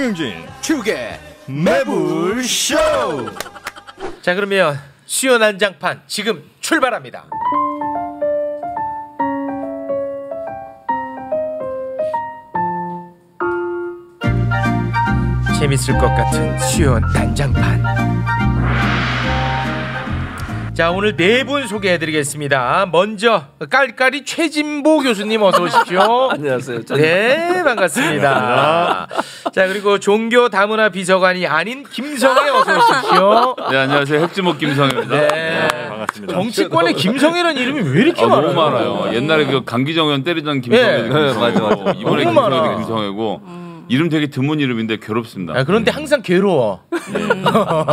김용진 축의 매불쇼. 자, 그러면 수요 난장판 지금 출발합니다. 재밌을 것 같은 수요 난장판. 자, 오늘 네 분 소개해드리겠습니다. 먼저 깔깔이 최진보 교수님 어서 오십시오. 안녕하세요. 네, 반갑습니다. 자, 그리고 종교 다문화 비서관이 아닌 김성애 어서 오십시오. 네, 안녕하세요. 핵지목 김성애입니다. 네, 반갑습니다. 정치권에 김성애라는 이름이 왜 이렇게 많아요? 너무 많아요. 옛날에 그 강기정 의원 때리던 김성애도 김성애고 이번에 김성애도 김성애고. 이름 되게 드문 이름인데 괴롭습니다. 아, 그런데 항상 괴로워.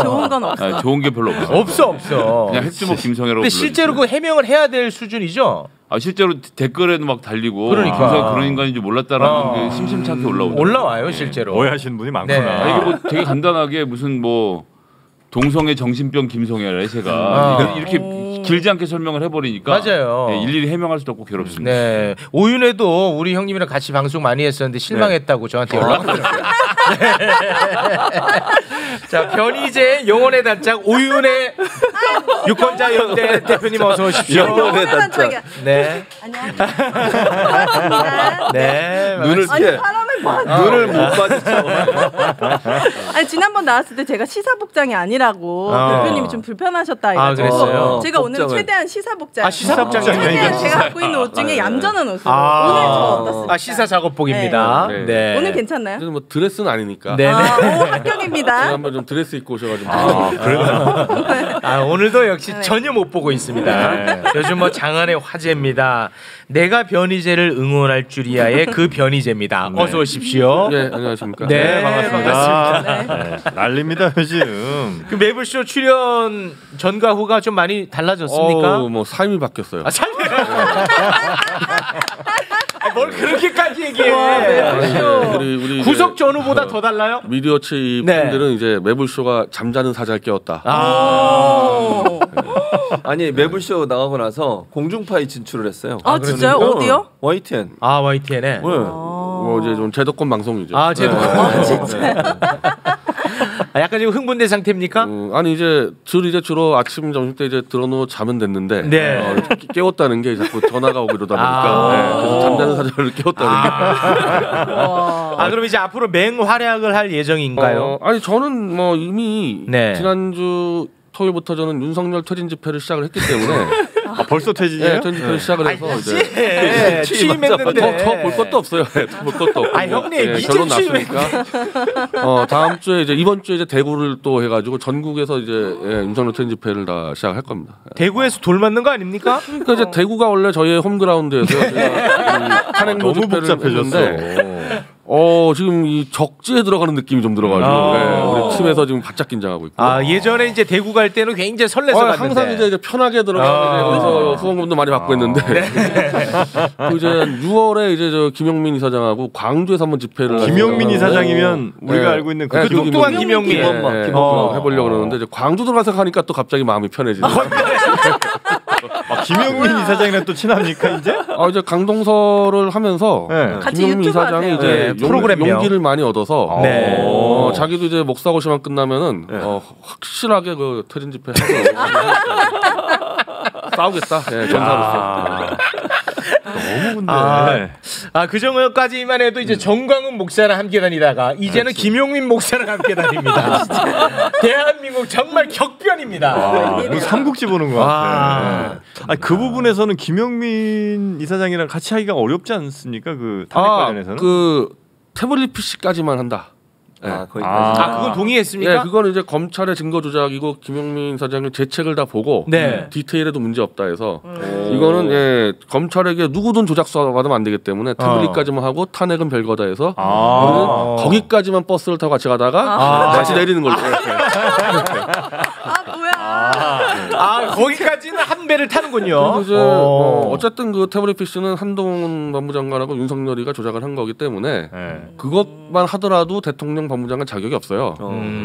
좋은 건 없어. 아, 좋은 게 별로 없어. 없어. 그냥 핵주먹 김성애라고. 근데 실제로 그 해명을 해야 될 수준이죠. 아, 실제로 댓글에도 막 달리고. 그러니까 김성애 그런 인간인지 몰랐다라는 게 심심찮게 올라와요, 실제로. 오해하시는 분이 많구나. 네. 아, 이게 뭐 되게 간단하게 무슨 뭐 동성애 정신병 김성애래 제가 이렇게 길지 않게 설명을 해버리니까 맞아요. 네, 일일이 해명할 수도 없고 괴롭습니다. 네, 오윤회도 우리 형님이랑 같이 방송 많이 했었는데 실망했다고 저한테 연락을 드렸어요. 자, 변희재 영혼의 단짝 오윤회 유권자 연대 대표님 어서 오십시오. 영혼의 단짝. 네. 안녕하세요. 반갑습니다. 네. 눈을 아니, 피해. 사람을 봐. 눈을 못 마주쳐. 아니, 지난번 나왔을 때 제가 시사복장이 아니라고 대표님이 좀 불편하셨다 해가지고 그랬어요? 제가 오늘 복장을. 최대한 시사복장. 시사복장이 최대한 제가 갖고 있는 옷 중에 얌전한 옷으로 오늘 저 어떻습니까? 시사 작업복입니다. 네. 네. 오늘 괜찮나요? 뭐 드레스는 아니니까. 네. 오, 합격입니다. 제가 한번 좀 드레스 입고 오셔가지고. 오늘도 역시 전혀 못 보고 있습니다. 요즘 뭐 장안의 화제입니다. 내가 변희재를 응원할 줄이야의 그 변희재입니다. 어서 오십시오. 네, 안녕하십니까. 네, 반갑습니다. 네. 난립니다 요즘. 그 매불쇼 출연 전과 후가 좀 많이 달라졌습니까? 뭐 삶이 바뀌었어요. 아, 참. 뭘 그렇게까지 얘기해? 우리 구속 전후보다 더 달라요? 미디어치 네. 팬들은 이제 매불쇼가 잠자는 사자를 깨웠다. 아니 매불쇼 나가고 나서 공중파에 진출을 했어요. 아, 진짜요? 어디요? YTN. 아, YTN에. 뭐 이제 좀 제도권 방송이죠. 아, 제도권. 아, 진짜. 약간 지금 흥분된 상태입니까? 아니 이제 주로 아침 점심 때 이제 들어놓고 자면 됐는데 네. 깨웠다는 게 자꾸 전화가 오고 이러다 보니까 네, 그래서 잠자는 사자를 깨웠다는 게. 그럼 이제 앞으로 맹활약을 할 예정인가요? 아니 저는 뭐 이미 네. 지난주 토요일부터 저는 윤석열 퇴진 집회를 시작을 했기 때문에 벌써 퇴진이에요? 네, 퇴진 집회를 시작을 해서 이제 취임했는데 더 볼 것도 없어요. 네, 볼 것도 없고. 형님 이제 결론 취임했. 났으니까. 다음 주에 이제 이번 주에 이제 대구를 또 해가지고 전국에서 이제 윤석열 퇴진 집회를 다 시작할 겁니다. 대구에서 돌 맞는 거 아닙니까? 그러니까 이제 대구가 원래 저희의 홈그라운드에서 탄핵 너무 집회를 복잡해졌어. 했는데 지금 이 적지에 들어가는 느낌이 좀 들어가지고 우리 팀에서 지금 바짝 긴장하고 있고. 예전에 이제 대구 갈 때는 굉장히 설레서 갔는데 항상 이제 편하게 들어가고 그래서 후원금도 많이 받고 했는데 그 이제 6월에 이제 저 김용민 이사장하고 광주에서 한번 집회를 김용민 이사장이면 우리가 알고 있는 그 똑똑한 김용민 해보려고 그러는데 이제 광주 들어가서 하니까 또 갑자기 마음이 편해지네. 김용민 이사장이랑 또 친합니까 이제? 이제 강동설을 하면서 김용민 이사장이 이제 용기를 많이 얻어서 자기도 이제 목사고시만 끝나면은 확실하게 그 퇴진 집회 하고 싸우겠다. 전사로서. 너무 근데. 그 정도까지만 해도 이제 정광훈 목사랑 함께 다니다가 이제는 김용민 목사랑 함께 다닙니다. 대한민국 정말 격변입니다. 뭐 삼국지 보는 것 같아. 그 부분에서는 김용민 이사장이랑 같이 하기가 어렵지 않습니까? 그 탄핵 관련해서는? 그 태블릿 PC까지만 한다. 거기까지. 그건 동의했습니까? 네, 그건 이제 검찰의 증거 조작이고 김용민 사장님 제 책을 다 보고 디테일에도 문제 없다 해서 이거는 검찰에게 누구든 조작서 받으면 안 되기 때문에 태블릿까지만 하고 탄핵은 별거다 해서 우리는 거기까지만 버스를 타고 같이 가다가 다시 내리는 걸로. 뭐야? 거기까지는 합니다. 다음 배를 타는군요. 이제 어쨌든 그 태블릿 PC는 한동훈 법무장관하고 윤석열이가 조작을 한 거기 때문에 그것만 하더라도 대통령 법무장관 자격이 없어요.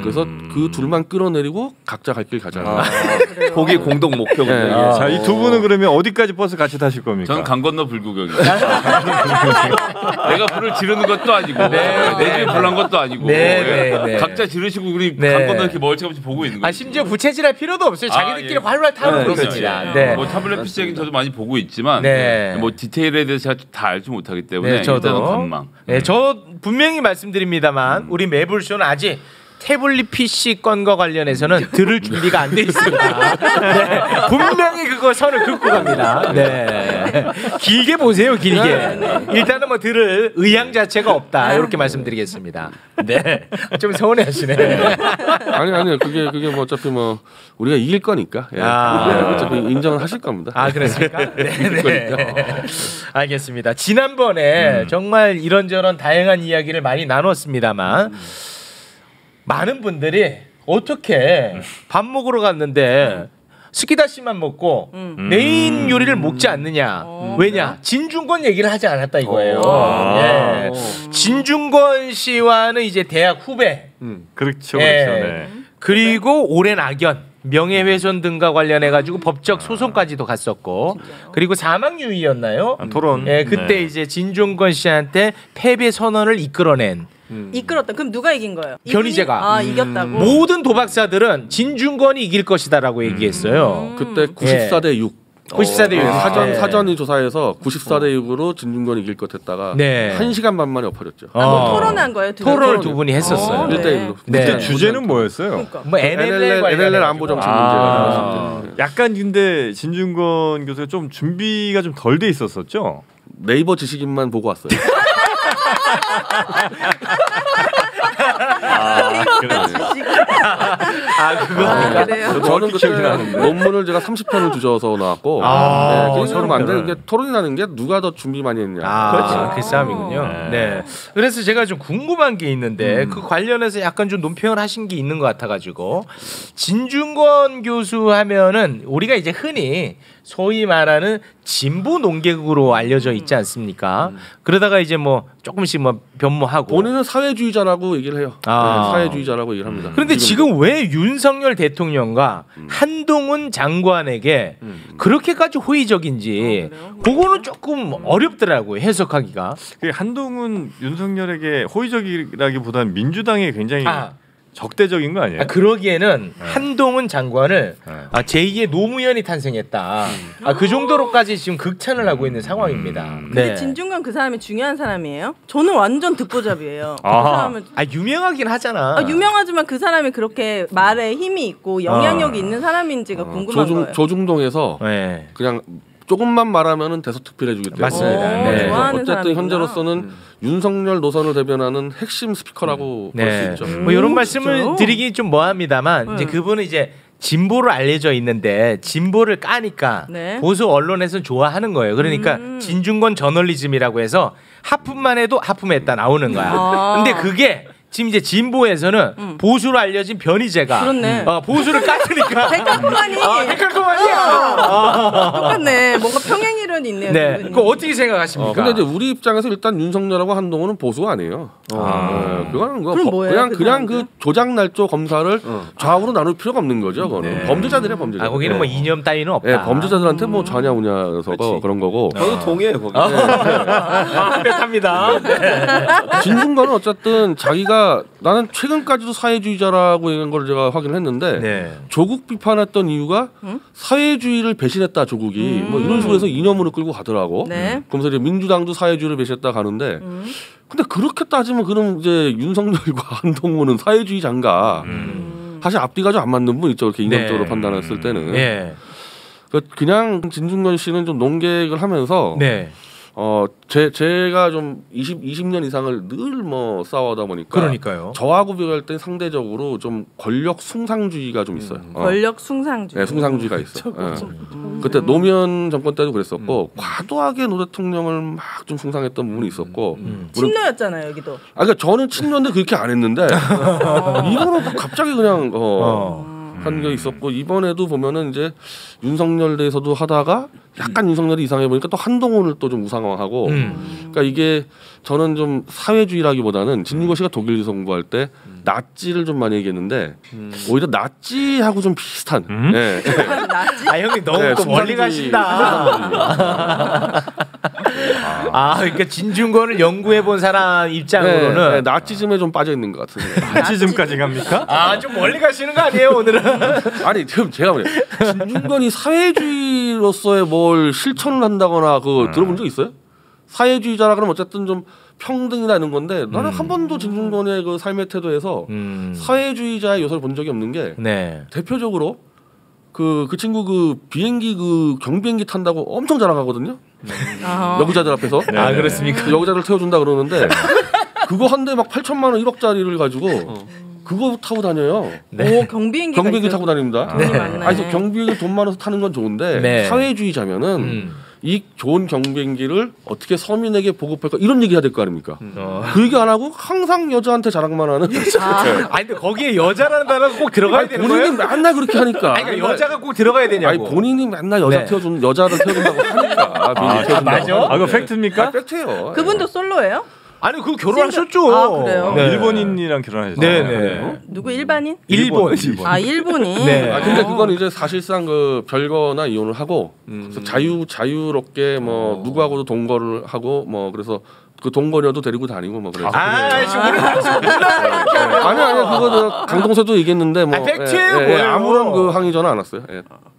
그래서 그 둘만 끌어내리고 각자 갈 길 가자. 거기 공동 목표군요. 자, 이 두 분은 그러면 어디까지 버스 같이 타실 겁니까? 저는 강 건너 불구경이에요. 내가 불을 지르는 것도 아니고 내 집에 불 난 것도 아니고 각자 지르시고 우리 강 건너 이렇게 멀찌감치 보고 있는 거예요. 심지어 부채질할 필요도 없어요. 자기들끼리 활활 타는 것입니다. 뭐 타블렛 PC 얘기는 저도 많이 보고 있지만 뭐 디테일에 대해서 제가 다 알지 못하기 때문에 일단은 관망. 저 분명히 말씀드립니다만 우리 매불쇼는 아직 태블릿 PC 건과 관련해서는 들을 준비가 안 돼 있습니다. 분명히 그거 선을 긋고 갑니다. 길게 보세요, 길게. 일단은 뭐 들을 의향 자체가 없다 이렇게 말씀드리겠습니다. 좀 서운해하시네. 아니 그게 뭐 어차피 뭐 우리가 이길 거니까 어차피 인정을 하실 겁니다. 그렇습니까? 알겠습니다. 지난번에 정말 이런저런 다양한 이야기를 많이 나눴습니다만. 많은 분들이 어떻게 밥 먹으러 갔는데 스키다시만 먹고 메인 요리를 먹지 않느냐. 왜냐? 진중권 얘기를 하지 않았다 이거예요. 진중권 씨와는 이제 대학 후배. 그렇죠. 그리고 오랜 악연. 명예훼손 등과 관련해 가지고 법적 소송까지도 갔었고 그리고 사망유의였나요? 토론. 그때 이제 진중권 씨한테 패배 선언을 이끌어낸. 이끌었다. 그럼 누가 이긴 거예요? 변희재가. 이겼다고. 모든 도박사들은 진중권이 이길 것이다라고 얘기했어요. 그때 94대 6. 94대 6. 사전이 조사해서 94대 6으로 진중권이 이길 것 했다가 1시간 반 만에 엎어졌죠. 토론한 거예요? 토론을 두 분이 했었어요. 1대1로. 그때 주제는 뭐였어요? 그러니까. 뭐 NLL 안보 정책 문제가 약간 근데 진중권 교수가 좀 준비가 좀 덜 돼 있었었죠? 네이버 지식인만 보고 왔어요. 그래요? 저는 그때 논문을 제가 30편을 주저서 나왔고 서로 안 되는 게 토론이 나는 게 누가 더 준비 많이 했냐. 그렇죠. 그 싸움이군요. 그래서 제가 좀 궁금한 게 있는데 그 관련해서 약간 좀 논평을 하신 게 있는 것 같아가지고 진중권 교수 하면은 우리가 이제 흔히 소위 말하는 진보 농객으로 알려져 있지 않습니까? 그러다가 이제 뭐 조금씩 뭐 변모하고 본인은 사회주의자라고 얘기를 해요. 사회주의자라고 얘기를 합니다. 그런데 지금 왜 윤석열 대통령과 한동훈 장관에게 그렇게까지 호의적인지 그거는 조금 어렵더라고요. 해석하기가. 한동훈 윤석열에게 호의적이라기보다는 민주당에 굉장히 적대적인 거 아니에요? 그러기에는 한동훈 장관을 제2의 노무현이 탄생했다. 그 정도로까지 지금 극찬을 하고 있는 상황입니다. 근데 진중권 그 사람이 중요한 사람이에요? 저는 완전 듣보잡이에요. 그 사람은 유명하긴 하잖아. 유명하지만 그 사람이 그렇게 말에 힘이 있고 영향력이 있는 사람인지가 궁금한 거예요. 조중동에서 그냥 조금만 말하면은 대서특필해주기 때문에 맞습니다. 어쨌든 현재로서는 윤석열 노선을 대변하는 핵심 스피커라고 볼 수 있죠. 뭐 이런 말씀을 드리기 좀 뭐합니다만 이제 그분은 이제 진보로 알려져 있는데 진보를 까니까 보수 언론에서는 좋아하는 거예요. 그러니까 진중권 저널리즘이라고 해서 하품만 해도 하품했다 나오는 거야. 근데 그게 지금 이제 진보에서는 보수로 알려진 변희재가 보수를 까트니까 백할코만이야. 똑같네. 뭔가 평행 이론이 있네요. 그거 어떻게 생각하십니까? 근데 이제 우리 입장에서 일단 윤석열하고 한동훈은 보수가 아니에요. 그거는 그냥 그 조작 날조 검사를 좌우로 나눌 필요가 없는 거죠. 그거는 범죄자들이야 범죄자. 거기는 뭐 이념 따위는 없다. 범죄자들한테 뭐 좌냐우냐서 그런 거고. 저도 동의해요 거기. 합니다. 진중권은 어쨌든 자기가 나는 최근까지도 사회주의자라고 얘기한 걸 제가 확인을 했는데 조국 비판했던 이유가 사회주의를 배신했다 조국이 뭐 이런 식으로 해서 이념으로 끌고 가더라고. 그러면서 이제 민주당도 사회주의를 배신했다 가는데 근데 그렇게 따지면 그럼 이제 윤석열과 한동훈은 사회주의자인가? 사실 앞뒤가 좀 안 맞는 분 있죠. 이렇게 이념적으로 판단했을 때는. 그냥 진중권 씨는 좀 농객을 하면서 제가 좀 20년 이상을 늘 뭐 싸워다 보니까 그러니까요. 저하고 비교할 때 상대적으로 좀 권력 숭상주의가 좀 있어요. 권력 숭상주의. 숭상주의가 있어. 그때 노무현 정권 때도 그랬었고 과도하게 노 대통령을 막 좀 숭상했던 부분이 있었고 친노였잖아요 그러니까 저는 친노인데 그렇게 안 했는데 이거는 갑자기 그냥 한 게 있었고 이번에도 보면은 이제 윤석열 대에서도 하다가 약간 윤석열이 이상해 보니까 또 한동훈을 또 좀 우상화하고 그러니까 이게 저는 좀 사회주의라기보다는 진중권 씨가 독일에서 공부할 때 나치를 좀 많이 얘기했는데 오히려 나치하고 좀 비슷한. 네. 아 형님 너무 네, 또 멀리 가신다. 아 그러니까 진중권을 연구해 본 사람 입장으로는 네, 나치즘에 좀 빠져 있는 것 같은데. 나치즘까지 갑니까? 아 좀 멀리 가시는 거 아니에요 오늘은? 아니 지금 제가 그래 진중권이 사회주의로서의 뭘 실천을 한다거나 그 들어본 적 있어요? 사회주의자라 그러면 어쨌든 좀 평등이나 이런 건데 나는 한 번도 진중권의 그 삶의 태도에서 사회주의자의 요소를 본 적이 없는 게 대표적으로 그 친구 그 비행기 그 경비행기 탄다고 엄청 자랑하거든요. 여기자들 앞에서. 아 그렇습니까? 여기자들 태워준다 그러는데 그거 한 대 막 8천만 원 1억짜리를 가지고 그거 타고 다녀요. 오 경비행기 타고 다닙니다. 아니 경비행기 돈 많아서 타는 건 좋은데 사회주의자면은 이 좋은 경비행기를 어떻게 서민에게 보급할까 이런 얘기 해야 될 거 아닙니까? 그 얘기 안 하고 항상 여자한테 자랑만 하는. 아니 근데 거기에 여자라는 단어가 꼭 들어가야 되는 거예요? 본인이 맨날 그렇게 하니까. 아니 그러니까 여자가 꼭 들어가야 되냐고. 아니 본인이 맨날 여자를 태워준다고 하니까. 맞아? 아 이거 팩트입니까? 아, 팩트예요. 그분도 솔로예요? 아니 그 결혼하셨죠. 아 그래요? 네. 일본인이랑 결혼하셨어요. 네네. 누구 일반인? 일본. 아 일본인. 네. 아 근데 그건 이제 사실상 그 별거나 이혼을 하고 그래서 자유롭게 뭐 누구하고도 동거를 하고 뭐 그래서 그 동거녀도 데리고 다니고 뭐 그래서. 아니 그거 강동서도 얘기했는데 뭐 팩트예요. 아무런 그 항의 전화 안 왔어요.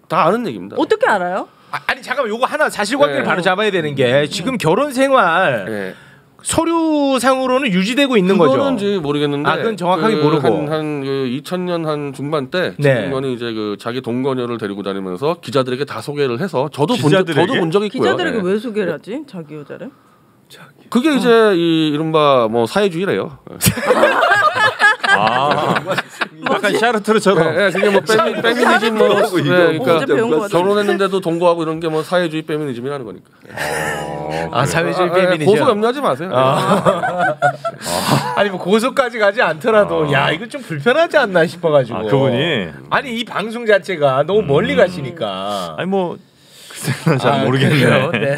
다 아는 얘기입니다. 어떻게 알아요? 아니 잠깐만 요거 하나 사실관계를 바로 잡아야 되는 게 지금 결혼 생활 서류상으로는 유지되고 있는 거죠. 그거는지 모르겠는데. 아, 그건 정확하게 모르고. 한 2000년 한 중반 때 진중권이 이제 그 자기 동거녀를 데리고 다니면서 기자들에게 다 소개를 해서 저도 본 적이 있고요. 기자들에게 왜 소개를 하지? 자기 여자를? 그게 이제 이 이른바 뭐 사회주의래요. 약간 샤르트르처럼. 네, 그게 뭐 페미니즘 뭐 그러니까 결혼했는데도 동거하고 이런 게 뭐 사회주의 페미니즘이라는 거니까. 아 사회주의 페미니즘. 고소 염려하지 마세요. 아니 뭐 고소까지 가지 않더라도 야 이거 좀 불편하지 않나 싶어가지고. 그분이 아니 이 방송 자체가 너무 멀리 가시니까. 아니 뭐. 잘 모르겠네요. 네.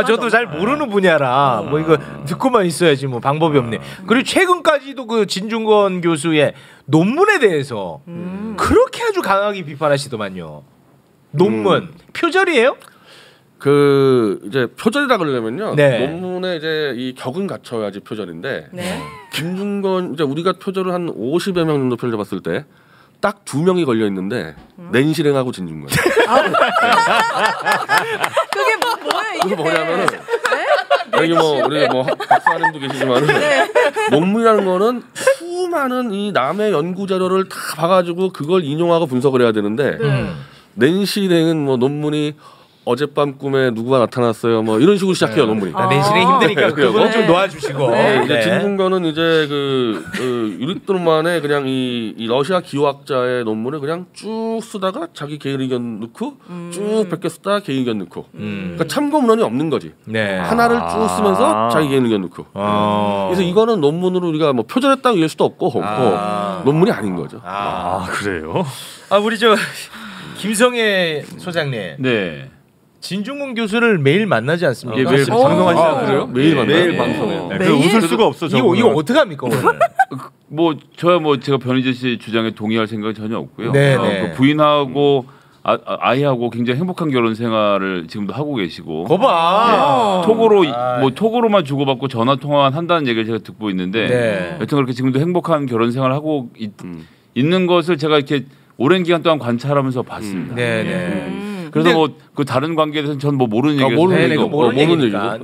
저도 잘 모르는 분야라 뭐 이거 듣고만 있어야지 뭐 방법이 없네. 그리고 최근까지도 그 진중권 교수의 논문에 대해서 그렇게 아주 강하게 비판하시더만요. 논문 표절이에요? 그 이제 표절이라 그러려면요. 논문에 이제 이 격은 갖춰야지 표절인데. 진중권 이제 우리가 표절을 한 50여 명 정도 표절해봤을 때. 딱 2명이 걸려 있는데 낸실행하고 진중권. 그게 뭐예요? 그게 뭐냐면은 여기 뭐 우리 뭐 박사님도 계시지만은 논문이라는 거는 수많은 이 남의 연구 자료를 다 봐가지고 그걸 인용하고 분석을 해야 되는데 낸실행은 뭐 논문이 어젯밤 꿈에 누구가 나타났어요. 뭐 이런 식으로 시작해요 논문이. 낸실행 힘드니까 그거 좀 놓아주시고. 이제 진중권은 이제 그 유리ጥ론만에 그냥 이 러시아 기후학자의 논문을 그냥 쭉 쓰다가 자기 개인 의견 넣고 쭉 몇 개 쓰다가 개인 의견 넣고. 그러니까 참고문헌이 없는 거지. 하나를 쭉 쓰면서 자기 개인 의견 넣고. 그래서 이거는 논문으로 우리가 뭐 표절했다고 얘기할 수도 없고 논문이 아닌 거죠. 그래요? 우리 저 김성애 소장님. 네. 진중권 교수를 매일 만나지 않습니까? 매일 방송하시잖아요. 그래요? 매일 방송해요. 네, 웃을 수가 없어. 이거 어떻게 합니까 오늘? 뭐 저야 뭐 제가 변희재 씨 주장에 동의할 생각은 전혀 없고요. 그 부인하고 아이하고 굉장히 행복한 결혼 생활을 지금도 하고 계시고. 거봐. 톡으로만 주고받고 전화 통화만 한다는 얘기를 제가 듣고 있는데 여튼 그렇게 지금도 행복한 결혼 생활을 하고 있는 것을 제가 이렇게 오랜 기간 동안 관찰하면서 봤습니다. 그래서 뭐 그 다른 관계에 대해서는 전 뭐 모르는 얘기예요. 모르는 얘기니까.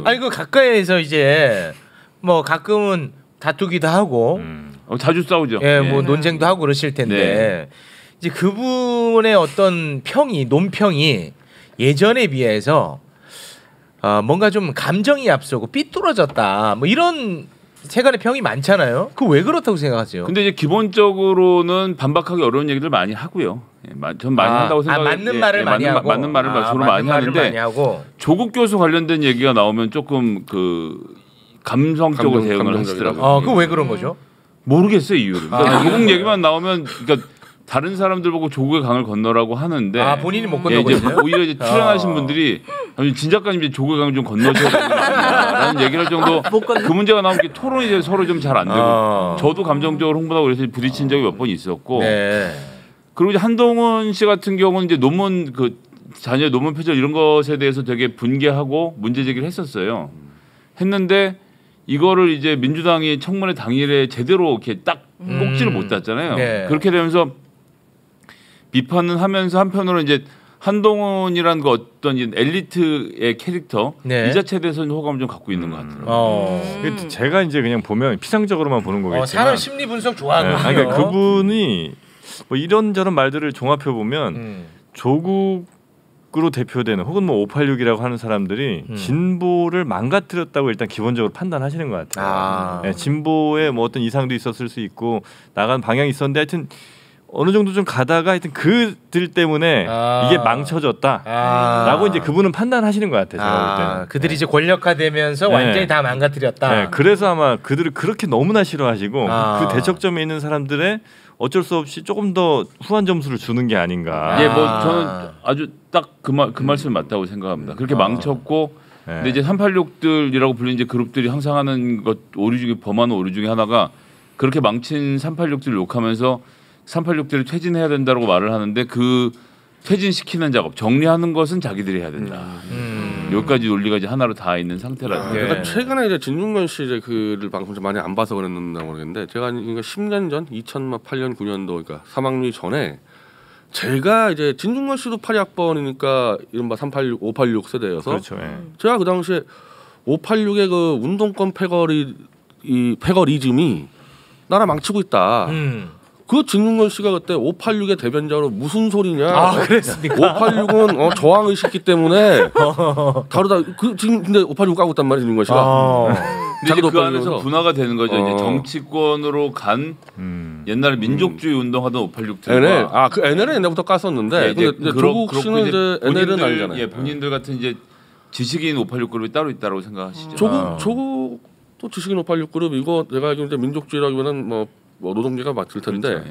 아니 그 가까이에서 이제 뭐 가끔은 다투기도 하고 자주 싸우죠. 뭐 논쟁도 하고 그러실 텐데 이제 그분의 어떤 논평이 예전에 비해서 뭔가 좀 감정이 앞서고 삐뚤어졌다. 뭐 이런 세간의 평이 많잖아요. 그 왜 그렇다고 생각하세요? 근데 이제 기본적으로는 반박하기 어려운 얘기들 많이 하고요. 전 많이 한다고 생각해요. 맞는 말을 많이 하고 맞는 말을 주로 많이 하는데 조국 교수 관련된 얘기가 나오면 조금 그 감성적으로 대응을 하시더라고요. 그거 왜 그런 거죠? 모르겠어요 이유를. 그러니까 조국 얘기만 나오면 그러니까 다른 사람들 보고 조국의 강을 건너라고 하는데 본인이 못 건너고 있어요? 오히려 이제 출연하신 분들이 진 작가님 이제 조국의 강을 좀 건너셔야 된다는 얘기를 할 정도 그 문제가 나오면 토론이 이제 서로 좀 잘 안 되고 저도 감정적으로 흥분하고 그래서 부딪힌 적이 몇 번 있었고 그리고 이제 한동훈 씨 같은 경우는 이제 논문 자녀 논문 표절 이런 것에 대해서 되게 분개하고 문제 제기를 했었어요. 했는데 이거를 이제 민주당이 청문회 당일에 제대로 이렇게 딱 꼭지를 못 땄잖아요. 그렇게 되면서 비판은 하면서 한편으로 이제 한동훈이라는 그 어떤 엘리트의 캐릭터 이 자체에 대해서는 호감을 좀 갖고 있는 것 같더라고요. 제가 이제 그냥 보면 피상적으로만 보는 거겠지만 사람 심리 분석 좋아하거든요. 그러니까 그분이 뭐 이런저런 말들을 종합해 보면 조국으로 대표되는 혹은 뭐 586이라고 하는 사람들이 진보를 망가뜨렸다고 일단 기본적으로 판단하시는 것 같아요. 네, 진보에 뭐 어떤 이상도 있었을 수 있고 나간 방향이 있었는데 하여튼 어느 정도 좀 가다가 하여튼 그들 때문에 이게 망쳐졌다라고 이제 그분은 판단하시는 것 같아요. 제가 볼 때는. 그들이 이제 권력화되면서 완전히 다 망가뜨렸다. 네, 그래서 아마 그들을 그렇게 너무나 싫어하시고 그 대척점에 있는 사람들의 어쩔 수 없이 조금 더 후한 점수를 주는 게 아닌가. 예, 뭐 저는 아주 딱 그 말씀 맞다고 생각합니다. 그렇게 망쳤고, 근데 이제 386들이라고 불리는 이제 그룹들이 항상 하는 것 오류 중에 범하는 오류 중에 하나가 그렇게 망친 386들을 욕하면서 386들을 퇴진해야 된다고 말을 하는데 그 퇴진시키는 작업, 정리하는 것은 자기들이 해야 된다. 여기까지 논리가 이제 하나로 다 있는 상태라서. 그러니까 최근에 이제 진중권 씨 이제 글을 방송에서 많이 안 봐서 그랬는지 모르겠는데 제가 그러니까 10년 전, 2008년 9년도 그러니까 사망리 전에 제가 이제 진중권 씨도 82학번이니까 이른바 386, 586 세대여서 그렇죠. 제가 그 당시에 586의 그 운동권 패거리즘이 나라 망치고 있다. 그 진중권 씨가 그때 586의 대변자로 무슨 소리냐? 그랬습니까? 586은 저항 의식기 때문에 다르다. 지금 근데 586 까고 있단 말이야, 진중권 씨가. 근데 그 안에서 분화가 되는 거죠. 이제 정치권으로 간 옛날에 민족주의 운동하던 586들과 NL, 그 NL은 옛날부터 깠었는데 근데 조국 씨는 이제 NL은 아니잖아요. 예, 본인들 같은 이제 지식인 586 그룹이 따로 있다고 생각하시죠. 조국도 지식인 586 그룹 이거 내가 알기로 이제 민족주의라기보다는 뭐 노동계가 맞을 텐데. 그렇죠.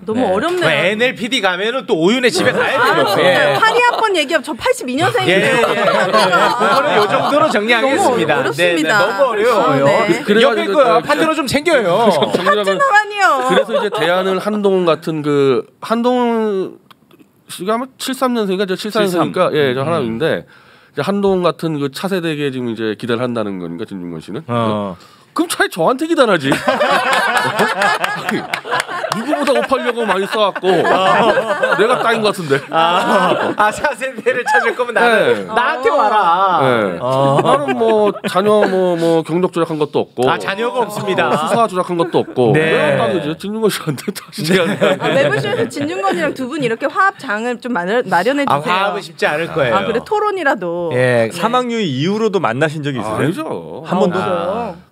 너무 어렵네요. NLPD 가면은 또 오윤의 집에 가야 돼요. 파리 한번 얘기하면 저 82년생인데요. 그거는 요 정도로 정리하겠습니다. 너무 어렵습니다. 너무 어려워요. 옆에 거 파트너 좀 챙겨요. 파트너라니요. 그래서 이제 대안을 한동훈 같은 그 한동훈 씨가 아마 73년생인가 74년생이니까 예, 저 하나인데 이제 한동훈 같은 그 차세대에 지금 이제 기대를 한다는 거니까 진중권 씨는. 그럼 차라리 저한테 기다라지. 누구보다 586고 많이 써갖고 내가 따인 것 같은데. 차세대를 찾을 거면 나한테 와라. 나는 뭐 자녀 뭐 경력 조작한 것도 없고. 자녀가 없습니다. 수사 조작한 것도 없고. 내가 따르지. 진중권 씨한테 다시 제가. 매불쇼에서 진중권이랑 두 분 이렇게 화합장을 좀 마련해 주세요. 화합은 쉽지 않을 거예요. 그래 토론이라도. 사망유의 이후로도 만나신 적이 있으세요? 아니죠. 한 번도.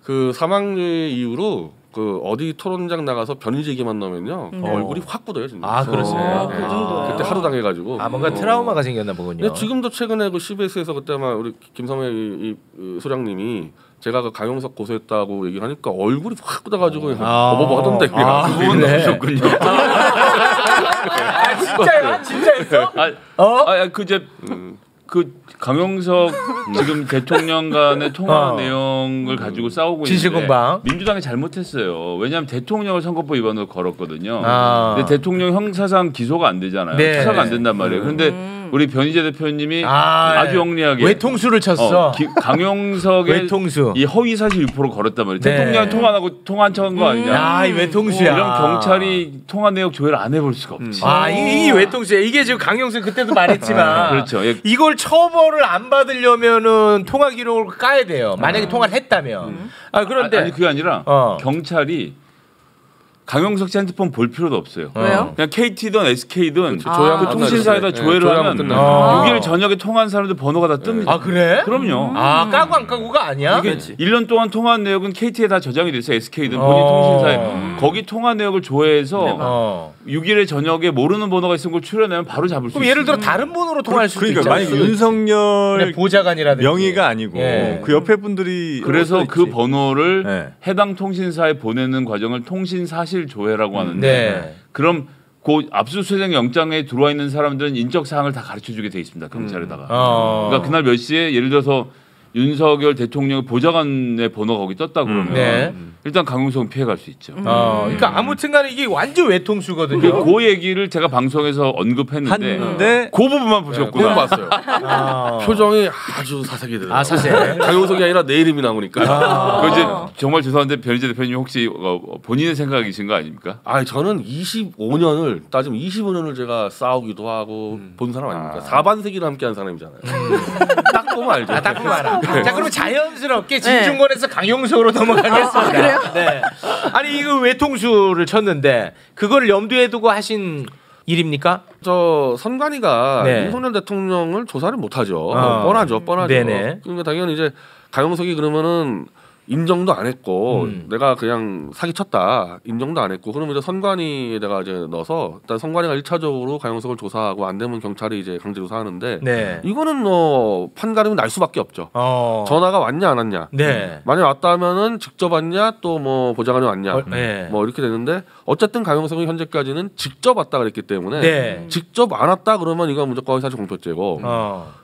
그 사망유의 이후로 그 어디 토론장 나가서 변의 제기만 나오면요 얼굴이 확 굳어요 진짜. 그러세요? 그 정도요. 그때 하루 당해가지고. 뭔가 트라우마가 생겼나 보군요. 지금도 최근에 그 CBS에서 그때 아마 우리 김성애 이 소장님이 제가 그 강용석 고소했다고 얘기를 하니까 얼굴이 확 굳어가지고 어버버 하던데. 그분 하셨군요. 진짜요? 진짜였어? 그 강용석 지금 대통령 간의 통화 내용을 가지고 싸우고 진실공방. 있는데 민주당이 잘못했어요. 왜냐하면 대통령을 선거법 위반으로 걸었거든요. 근데 대통령 형사상 기소가 안 되잖아요. 수사가 안 된단 말이에요. 그런데 우리 변희재 대표님이 아주 영리하게 외통수를 쳤어. 강용석의 외통수. 이 허위사실 유포를 걸었단 말이에요. 대통령 통화 안 하고 통화 안 척한 거 아니냐. 이 외통수야. 이런 경찰이 통화 내역 조회를 안 해볼 수가 없지. 이 외통수야. 이게 지금 강용석 그때도 말했지만 그렇죠. 이걸 처벌을 안 받으려면은 통화 기록을 까야 돼요. 만약에 통화를 했다면. 그런데 아니 그게 아니라 경찰이 강용석 씨 핸드폰 볼 필요도 없어요. 왜요? 그냥 KT든 SK든 그 통신사에다 조회를 하면 6일 저녁에 통화한 사람들 번호가 다 뜹니다. 그래? 그럼요. 까고 안 까고가 아니야? 이게 1년 동안 통화한 내역은 KT에 다 저장이 돼 있어요. SK든 본인 통신사에. 거기 통화 내역을 조회해서 6일에 저녁에 모르는 번호가 있는 걸 추려내면 바로 잡을 수 있어요. 그럼 예를 들어 다른 번호로 통화할 수도 있잖아요. 그러니까 만약 윤석열 보좌관이라든지 명의가 아니고 그 옆에 분들이 그래서 그 번호를 해당 통신사에 보내는 과정을 통신사실 조회라고 하는데 그럼 그 압수수색 영장에 들어와 있는 사람들은 인적 사항을 다 가르쳐주게 돼 있습니다 경찰에다가. 그러니까 그날 몇 시에 예를 들어서 윤석열 대통령 보좌관의 번호가 거기 떴다 그러면 일단 강용석은 피해갈 수 있죠. 그러니까 아무튼간에 이게 완전 외통수거든요. 그 얘기를 제가 방송에서 언급했는데 그 부분만 보셨구나. 봤어요. 표정이 아주 사색이더라고요. 아 사색. 강용석이 아니라 내 이름이 나오니까. 그 이제 정말 죄송한데 변희재 대표님 혹시 본인의 생각이신 거 아닙니까? 아 저는 25년을 따지면 25년을 제가 싸우기도 하고 본 사람 아닙니까? 4반세기를 함께한 사람이잖아요. 딱 보면 알죠. 딱 보면 알아. 자 그럼 자연스럽게 진중권에서 강용석으로 넘어가겠습니다. 네. 아니 이거 외통수를 쳤는데 그걸 염두에 두고 하신 일입니까? 저 선관위가 윤석열 대통령을 조사를 못하죠. 뻔하죠. 네네. 그러니까 당연히 이제 강용석이 그러면은 인정도 안 했고 내가 그냥 사기쳤다 인정도 안 했고 그러면 이제 선관위에다가 이제 넣어서 일단 선관위가 1차적으로 강용석을 조사하고 안 되면 경찰이 이제 강제 조사하는데 이거는 뭐 판가름이 날 수밖에 없죠. 전화가 왔냐 안 왔냐. 만약 왔다 하면은 직접 왔냐 또 뭐 보좌관이 왔냐 뭐 이렇게 되는데 어쨌든 강용석이 현재까지는 직접 왔다 그랬기 때문에 직접 안 왔다 그러면 이건 무조건 사실 공표죄고.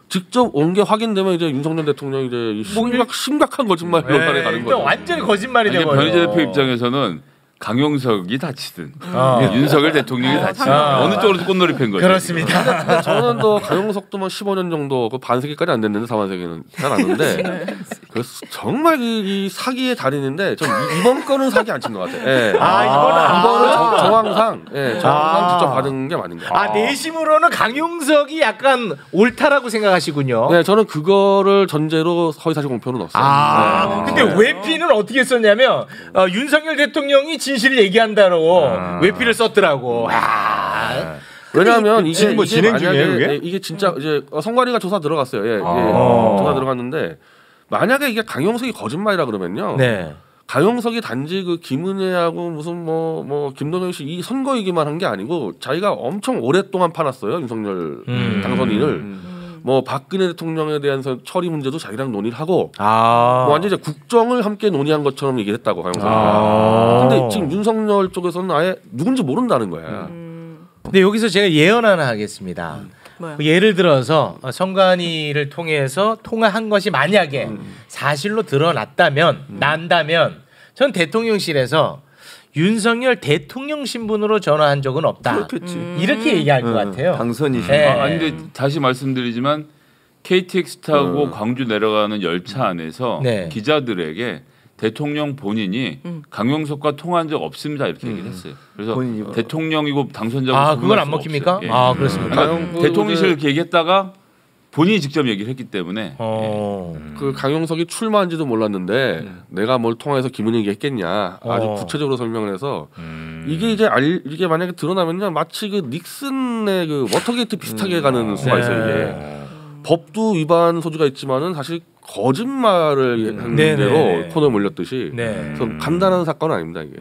직접 온 게 확인되면 이제 윤석열 대통령이 이제 심각한 거짓말 논란에 가는 거죠. 완전히 거짓말이 되고. 변희재 대표 입장에서는 강용석이 다치든 윤석열 대통령이 다치든 어느 쪽으로 꽃놀이 팬 거죠. 그렇습니다. 저는 또 강용석도 뭐 15년 정도 그 반세기까지 안 됐는데 4반세기는 잘 아는데 정말 이 사기의 달인인데 전 이번 건은 사기 안 친 것 같아요. 이번은 정황상 직접 받은 게 맞는 거예요. 내심으로는 강용석이 약간 옳다라고 생각하시군요. 네, 저는 그거를 전제로 허위사실 공표를 넣었어요. 근데 외피는 어떻게 썼냐면 윤석열 대통령이 진실을 얘기한다고 외피를 썼더라고. 왜냐하면 이게 뭐 진행 중이에요, 이게 진짜 이제 선관위가 조사 들어갔어요. 조사 들어갔는데 만약에 이게 강용석이 거짓말이라 그러면요. 강용석이 단지 그 김은혜하고 무슨 뭐 김동연 씨 이 선거 얘기만 한 게 아니고 자기가 엄청 오랫동안 팔았어요 윤석열 당선인을. 뭐 박근혜 대통령에 대한 처리 문제도 자기랑 논의를 하고 뭐 완전 이제 국정을 함께 논의한 것처럼 얘기를 했다고 강용석이. 근데 지금 윤석열 쪽에서는 아예 누군지 모른다는 거야. 근데 여기서 제가 예언 하나 하겠습니다. 예를 들어서 선관위를 통해서 통화한 것이 만약에 사실로 드러났다면 전 대통령실에서 윤석열 대통령 신분으로 전화한 적은 없다. 이렇게 얘기할 것 같아요. 당선이시. 근데 다시 말씀드리지만 KTX 타고 광주 내려가는 열차 안에서 기자들에게 대통령 본인이 강용석과 통화한 적 없습니다 이렇게 얘기를 했어요. 그래서 대통령이고 당선자고 그건 안 먹힙니까? 그렇습니까? 그러니까 대통령실 이렇게 얘기했다가 본인이 직접 얘기를 했기 때문에 그 강용석이 출마한지도 몰랐는데 내가 뭘 통해서 김은혜 얘기했겠냐 아주 구체적으로 설명을 해서 이게 이제 이게 만약에 드러나면요 마치 그 닉슨의 그 워터게이트 비슷하게 가는 수가 있어요. 이게 법도 위반 소지가 있지만은 사실 거짓말을 한 대로 코너에 몰렸듯이 그래서 간단한 사건은 아닙니다 이게.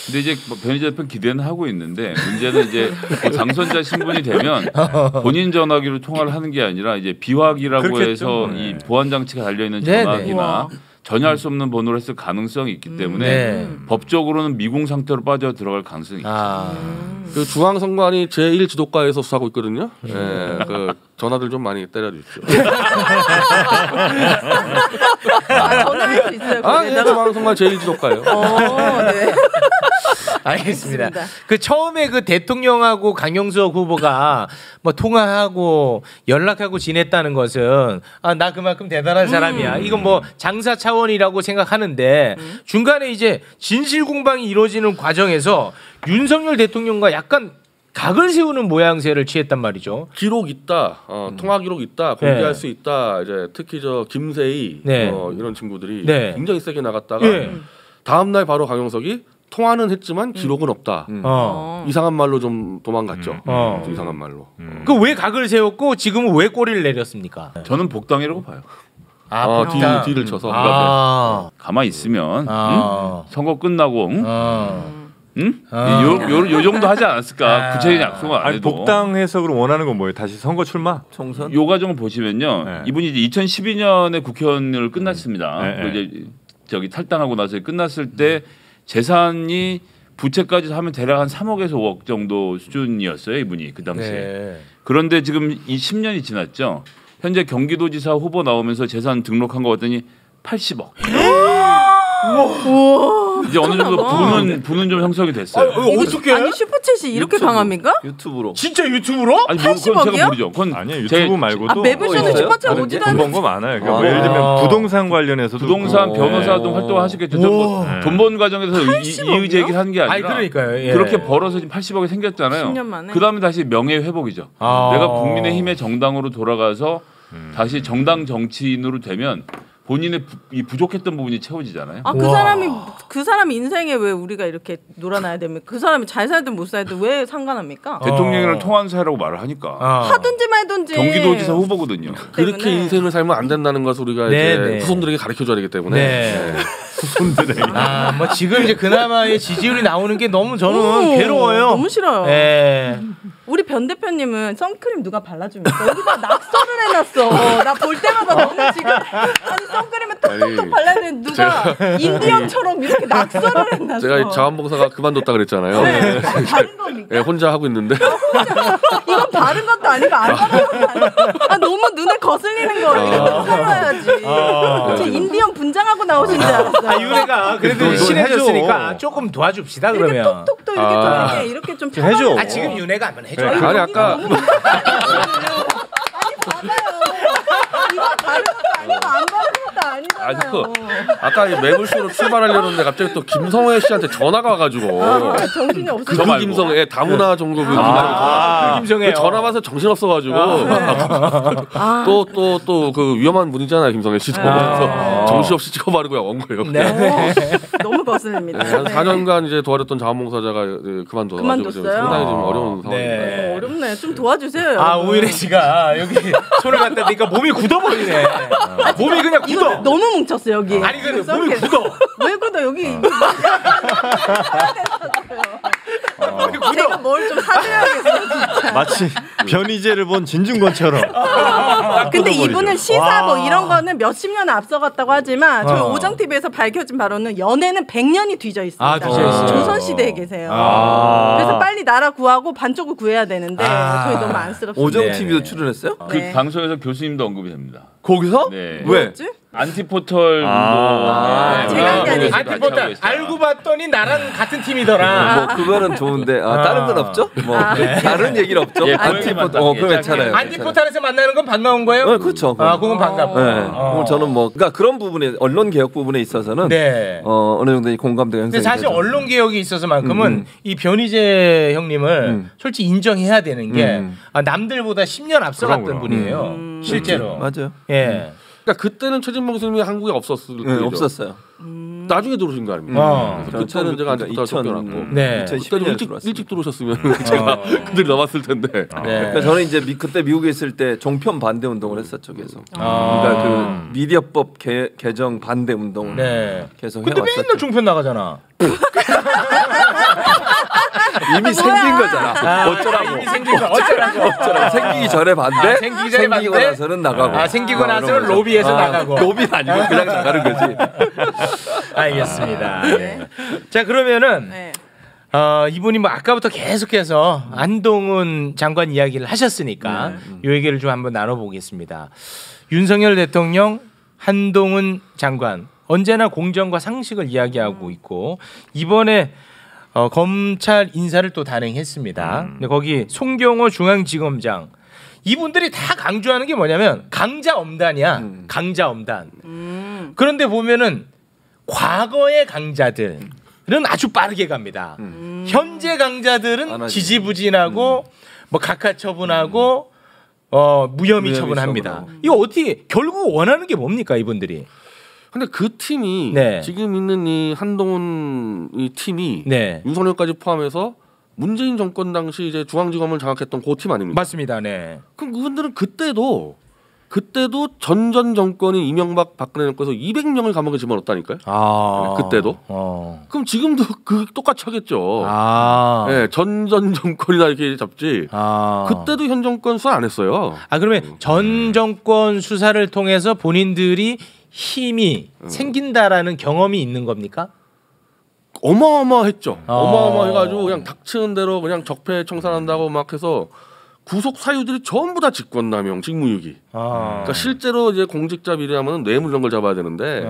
근데 이제 변희재 대표 기대는 하고 있는데 문제는 이제 당선자 신분이 되면 본인 전화기로 통화를 하는 게 아니라 이제 비화기라고 해서 이 보안 장치가 달려 있는 전화기나 전혀 할 수 없는 번호를 했을 가능성이 있기 때문에 법적으로는 미궁 상태로 빠져 들어갈 가능성이 있죠. 그 중앙선관위 제1 지도과에서 수사하고 있거든요. 그 전화들 좀 많이 때려주십시오. 전화할 수 있어요. 중앙선관 제1 지도과예요. 알겠습니다. 그 처음에 그 대통령하고 강용석 후보가 뭐 통화하고 연락하고 지냈다는 것은 나 그만큼 대단한 사람이야. 이건 뭐 장사 차원이라고 생각하는데 중간에 이제 진실 공방이 이루어지는 과정에서 윤석열 대통령과 약간 각을 세우는 모양새를 취했단 말이죠. 기록 있다, 통화 기록 있다, 공개할 수 있다. 이제 특히 저 김세희 이런 친구들이 굉장히 세게 나갔다가 다음 날 바로 강용석이 통화는 했지만 기록은 없다. 이상한 말로 좀 도망갔죠. 이상한 말로. 그 왜 각을 세웠고 지금은 왜 꼬리를 내렸습니까? 저는 복당이라고 봐요. 뒤를 쳐서. 가만히 있으면 선거 끝나고 요 정도 하지 않았을까? 구체적인 약속은 안 해도. 복당 해석으로 원하는 건 뭐예요? 다시 선거 출마? 총선? 요 과정을 보시면요. 이분이 이제 2012년에 국회의원을 끝났습니다. 이제 저기 탈당하고 나서 끝났을 때 재산이 부채까지 하면 대략 한 3억에서 5억 정도 수준이었어요, 이분이 그 당시에. 그런데 지금 이 10년이 지났죠. 현재 경기도지사 후보 나오면서 재산 등록한 거 봤더니 80억. 이제 어느 정도 부는 좀 형성이 됐어요. 어떻게? 아니 슈퍼챗이 이렇게 강합니까? 유튜브로. 진짜 유튜브로? 아니 뭐 그건 제가 모르죠. 그건 아니요 유튜브 말고도 매불쇼는 슈퍼챗 오지도 않는 거 많아요. 그러니까 뭐 예를 들면 부동산 관련해서도 부동산 변호사 등 활동하시겠죠. 돈 번 과정에서 이의 제기를 한 게 아니라 그러니까요. 예. 그렇게 벌어서 지금 80억이 생겼잖아요. 10년 만에. 그다음에 다시 명예 회복이죠. 내가 국민의힘의 정당으로 돌아가서 다시 정당 정치인으로 되면 본인의 이 부족했던 부분이 채워지잖아요. 그 사람이 인생에 왜 우리가 이렇게 놀아놔야 됩니까? 그 사람이 잘 살든 못 살든 왜 상관합니까? 대통령이랑 통화한 사이라고 말을 하니까. 하든지 말든지. 경기도지사 후보거든요. 그렇게 인생을 살면 안 된다는 것을 우리가 이제 후손들에게 가르쳐줘야 되기 때문에. 후손들에게. 뭐 지금 이제 그나마의 지지율이 나오는 게 너무 저는 괴로워요. 너무 싫어요. 네. 우리 변 대표님은 선크림 누가 발라줍니까? 여기다 낙서를 해놨어. 나 볼 때마다 너무 지금 아니 선크림을 톡톡톡 발라야 되는데 누가 인디언처럼 이렇게 낙서를 해놨어. 제가 자원봉사가 그만뒀다 그랬잖아요. 네. 바른 겁니까? 네, 혼자 하고 있는데. 이건 바른 것도 아니고 안 바른 것도 아니고 너무 눈에 거슬리는 거 이렇게 살아야지. 제 인디언 분장하고 나오신 줄 알았어요. 유래가 그래도 친해졌으니까 조금 도와줍시다 그러면. 이렇게 톡톡톡 이렇게 이렇게 좀 해줘. 지금 윤혜가 한번 해줘. 아니 아까 아니 봐봐요. 이거 바른 것도 아니고 안 바른 것도 아니잖아요. 아까 매불쇼로 출발하려는데 갑자기 또 김성애 씨한테 전화가 와가지고 정신이 없어. 그 김성애 다문화 정도 김성애 전화 와서 정신 없어가지고 또 그 위험한 분이잖아요 김성애 씨도. 그래서 정신 없이 찍어버리고 온 거예요. 너무 거슬립니다. 한 4년간 이제 도와줬던 자원봉사자가 그만뒀어요. 상당히 좀 어려운 상황입니다. 어렵네. 좀 도와주세요. 오일혜 씨가 여기 손을 갖다 대니까 몸이 굳어버리네. 몸이 그냥 굳어. 너무 뭉쳤어 여기. 아니 근데 몸이 굳어. 왜 굳어 여기? 제가 뭘 좀 사줘야겠어 진짜. 마치 변희재를 본 진중권처럼. 근데 이분은 시사 뭐 이런 거는 몇십 년 앞서갔다고 하지만 저희 오정 TV에서 밝혀진 바로는 연애는 100년이 뒤져 있습니다. 조선 시대에 계세요. 그래서 빨리 나라 구하고 반쪽을 구해야 되는데 저희 너무 안쓰럽습니다. 오정 TV도 출연했어요? 그 방송에서 교수님도 언급이 됩니다. 거기서? 네. 왜? 안티포털 안티포털 알고 봤더니 나랑 같은 팀이더라. 뭐 그거는 좋은데 다른 건 없죠? 뭐 다른 얘기는 없죠? 예, 안티포털 그거 괜찮아요. 안티포털에서 만나는 건 반가운 거예요? 그렇죠. 그건 반갑고. 네. 저는 뭐 그러니까 그런 부분에 언론 개혁 부분에 있어서는 어느 정도 공감대가 형성이 근데 사실 되죠. 언론 개혁에 있어서만큼은 이 변희재 형님을 솔직히 인정해야 되는 게 남들보다 10년 앞서갔던 분이에요. 실제로. 맞아요. 예. 그러니까 그때는 최진봉 교수님이 한국에 없었을 때죠. 없었어요. 나중에 들어오신 거 아닙니까? 그때는 제가 안티포털 쫓겨났고. 네. 그때는 일찍 들어오셨으면 제가 그들이 넘었을 텐데. 그러니까 저는 이제 그때 미국에 있을 때 종편 반대 운동을 했었죠 계속. 그러니까 그 미디어법 개정 반대 운동을 계속 해왔었죠. 근데 맨날 종편 나가잖아. 이미 생긴 거잖아. 어쩌라고. 이미 생긴 거 어쩌라고. 생기기 전에 반대. 생기기 전에 생기고 반대? 나서는 나가고. 생기고 나서는 로비에서 나가고. 로비는 아니고 그냥 나가는 거지. 알겠습니다. 자 그러면은 이분이 뭐 아까부터 계속해서 안동훈 장관 이야기를 하셨으니까 이 얘기를 좀 한번 나눠보겠습니다. 윤석열 대통령, 한동훈 장관 언제나 공정과 상식을 이야기하고 있고 이번에 검찰 인사를 또 단행했습니다. 근데 거기 송경호 중앙지검장 이분들이 다 강조하는 게 뭐냐면 강자 엄단이야. 강자 엄단. 그런데 보면은 과거의 강자들은 아주 빠르게 갑니다. 현재 강자들은 지지부진하고 뭐 각하 처분하고 무혐의 처분합니다. 이거 어떻게 결국 원하는 게 뭡니까 이분들이? 근데 그 팀이 지금 있는 이 한동훈 이 팀이 윤석열까지 포함해서 문재인 정권 당시 이제 중앙지검을 장악했던 그 팀 아닙니까? 맞습니다. 네. 그럼 그분들은 그때도 전전 정권이 이명박 박근혜 정권에서 200명을 감옥에 집어넣었다니까요. 그때도. 그럼 지금도 그 똑같이 하겠죠. 네, 전전 정권이나 이렇게 잡지. 그때도 현 정권 수사 안 했어요. 그러면 전 정권 수사를 통해서 본인들이 힘이 생긴다라는 경험이 있는 겁니까? 어마어마했죠. 어마어마해가지고 그냥 닥치는 대로 그냥 적폐 청산한다고 막 해서 구속 사유들이 전부 다 직권남용, 직무유기. 그러니까 실제로 이제 공직자 비리하면 뇌물 이런 걸 잡아야 되는데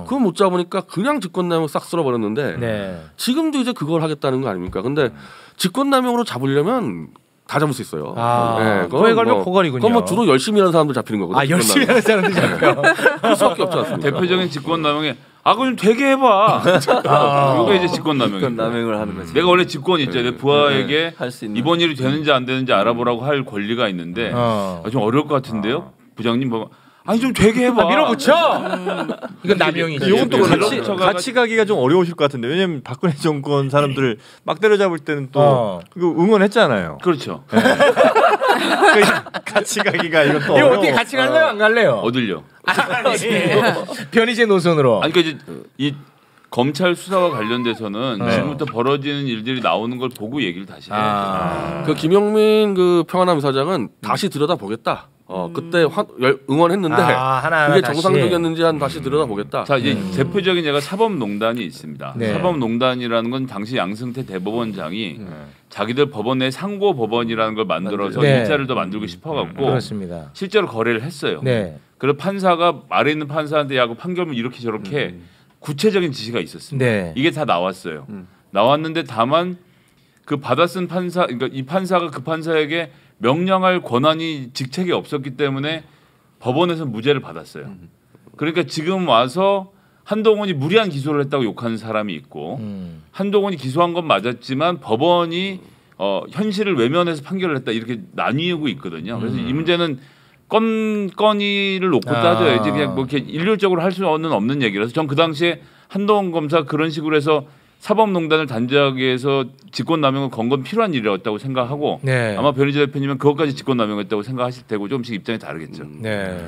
그건 못 잡으니까 그냥 직권남용 싹 쓸어버렸는데 네. 지금도 이제 그걸 하겠다는 거 아닙니까? 근데 직권남용으로 잡으려면 다 잡을 수 있어요. 네, 그거에 걸면 고걸이군요. 그건 뭐 주로 열심히 하는 사람들 잡히는 거거든요. 아 열심히 하는 사람들 잡혀. 그럴 수밖에 없지 않습니까? 대표적인 직권남용에 그럼 되게 해봐. 이게 이제 직권남용이에요. 직권남용을 하는 거지. 내가 원래 직권이 있죠. 내 부하에게 할 수 있는. 이번 일이 되는지 안 되는지 알아보라고 할 권리가 있는데 좀 어려울 것 같은데요. 부장님 뭐 좀 되게 해봐. 밀어붙여. 이건 남용이죠. 이건 또 같이 가기가 좀 어려우실 것 같은데 왜냐면 박근혜 정권 사람들을 막 때려잡을 때는 또 그거 응원했잖아요. 그렇죠. 네. 같이 가기가 이건 또 이거 어떻게 같이 갈래요? 안 갈래요? 어딜요? 변희재 노선으로. 아니 그러니까 이제 이 검찰 수사와 관련돼서는 지금부터 벌어지는 일들이 나오는 걸 보고 얘기를 다시 해야죠. 그 김용민 그 평화남 이사장은 다시 들여다보겠다. 그때 응원했는데 그게 정상적이었는지 다시 들여다보겠다. 자 이제 대표적인 예가 사법농단이 있습니다. 네. 사법농단이라는 건 당시 양승태 대법원장이 자기들 법원 내 상고 법원이라는 걸 만들어서 일자를 더 만들고 싶어갖고 그렇습니다. 실제로 거래를 했어요. 네. 그래서 판사가 아래 있는 판사한테 야구 판결문 이렇게 저렇게 구체적인 지시가 있었습니다. 네. 이게 다 나왔어요. 나왔는데 다만 그 받아 쓴 판사, 그러니까 이 판사가 그 판사에게 명령할 권한이 직책이 없었기 때문에 법원에서 무죄를 받았어요. 그러니까 지금 와서 한동훈이 무리한 기소를 했다고 욕하는 사람이 있고 한동훈이 기소한 건 맞았지만 법원이 현실을 외면해서 판결을 했다 이렇게 나뉘고 있거든요. 그래서 이 문제는 건의를 놓고 따져야지 그냥 뭐 이렇게 일률적으로 할 수는 없는 얘기라서 전 그 당시에 한동훈 검사 그런 식으로 해서 사법농단을 단죄하기 위해서 직권남용을 건 건 필요한 일이었다고 생각하고 네. 아마 변희재 대표님은 그것까지 직권남용했다고 생각하실 테고 조금씩 입장이 다르겠죠. 네.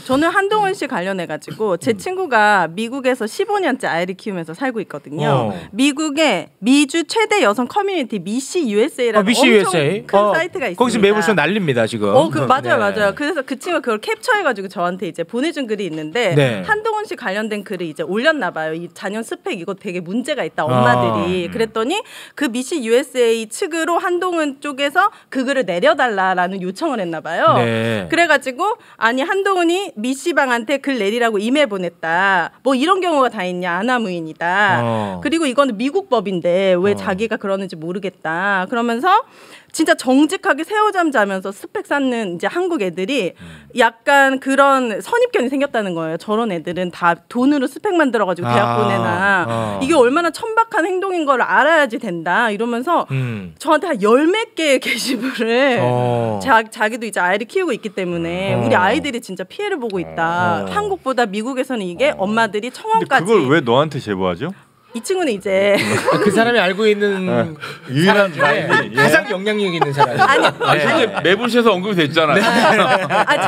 저는 한동훈 씨 관련해 가지고 제 친구가 미국에서 15년째 아이를 키우면서 살고 있거든요. 미국의 미주 최대 여성 커뮤니티 미시 USA라는 미시 엄청 USA? 큰 사이트가 있습니다. 거기서 매불쇼 난립니다 지금. 맞아요. 그래서 그 친구가 그걸 캡처해가지고 저한테 이제 보내준 글이 있는데 한동훈 씨 관련된 글을 이제 올렸나 봐요. 이 자녀 스펙 이거 되게 문제가 있다 엄마들이. 그랬더니 그 미시 USA 측으로 한동훈 쪽에서 그 글을 내려달라라는 요청을 했나 봐요. 그래가지고 아니 한동훈이 미 씨방한테 글 내리라고 이메일 보냈다. 뭐 이런 경우가 다 있냐. 아나무인이다. 그리고 이거는 미국 법인데 왜 자기가 그러는지 모르겠다. 그러면서 진짜 정직하게 새우잠 자면서 스펙 쌓는 이제 한국 애들이 약간 그런 선입견이 생겼다는 거예요. 저런 애들은 다 돈으로 스펙 만들어가지고 대학 보내나 이게 얼마나 천박한 행동인 걸 알아야지 된다 이러면서 저한테 한 10몇 개의 게시물을 자기도 이제 아이를 키우고 있기 때문에 우리 아이들이 진짜 피해를 보고 있다. 한국보다 미국에서는 이게 엄마들이 청원까지. 그걸 왜 너한테 제보하죠? 이 친구는 이제 그 사람이 알고 있는 유일한 가장 영향력 있는 사람. 아니 매불쇼에서 언급이 됐잖아요.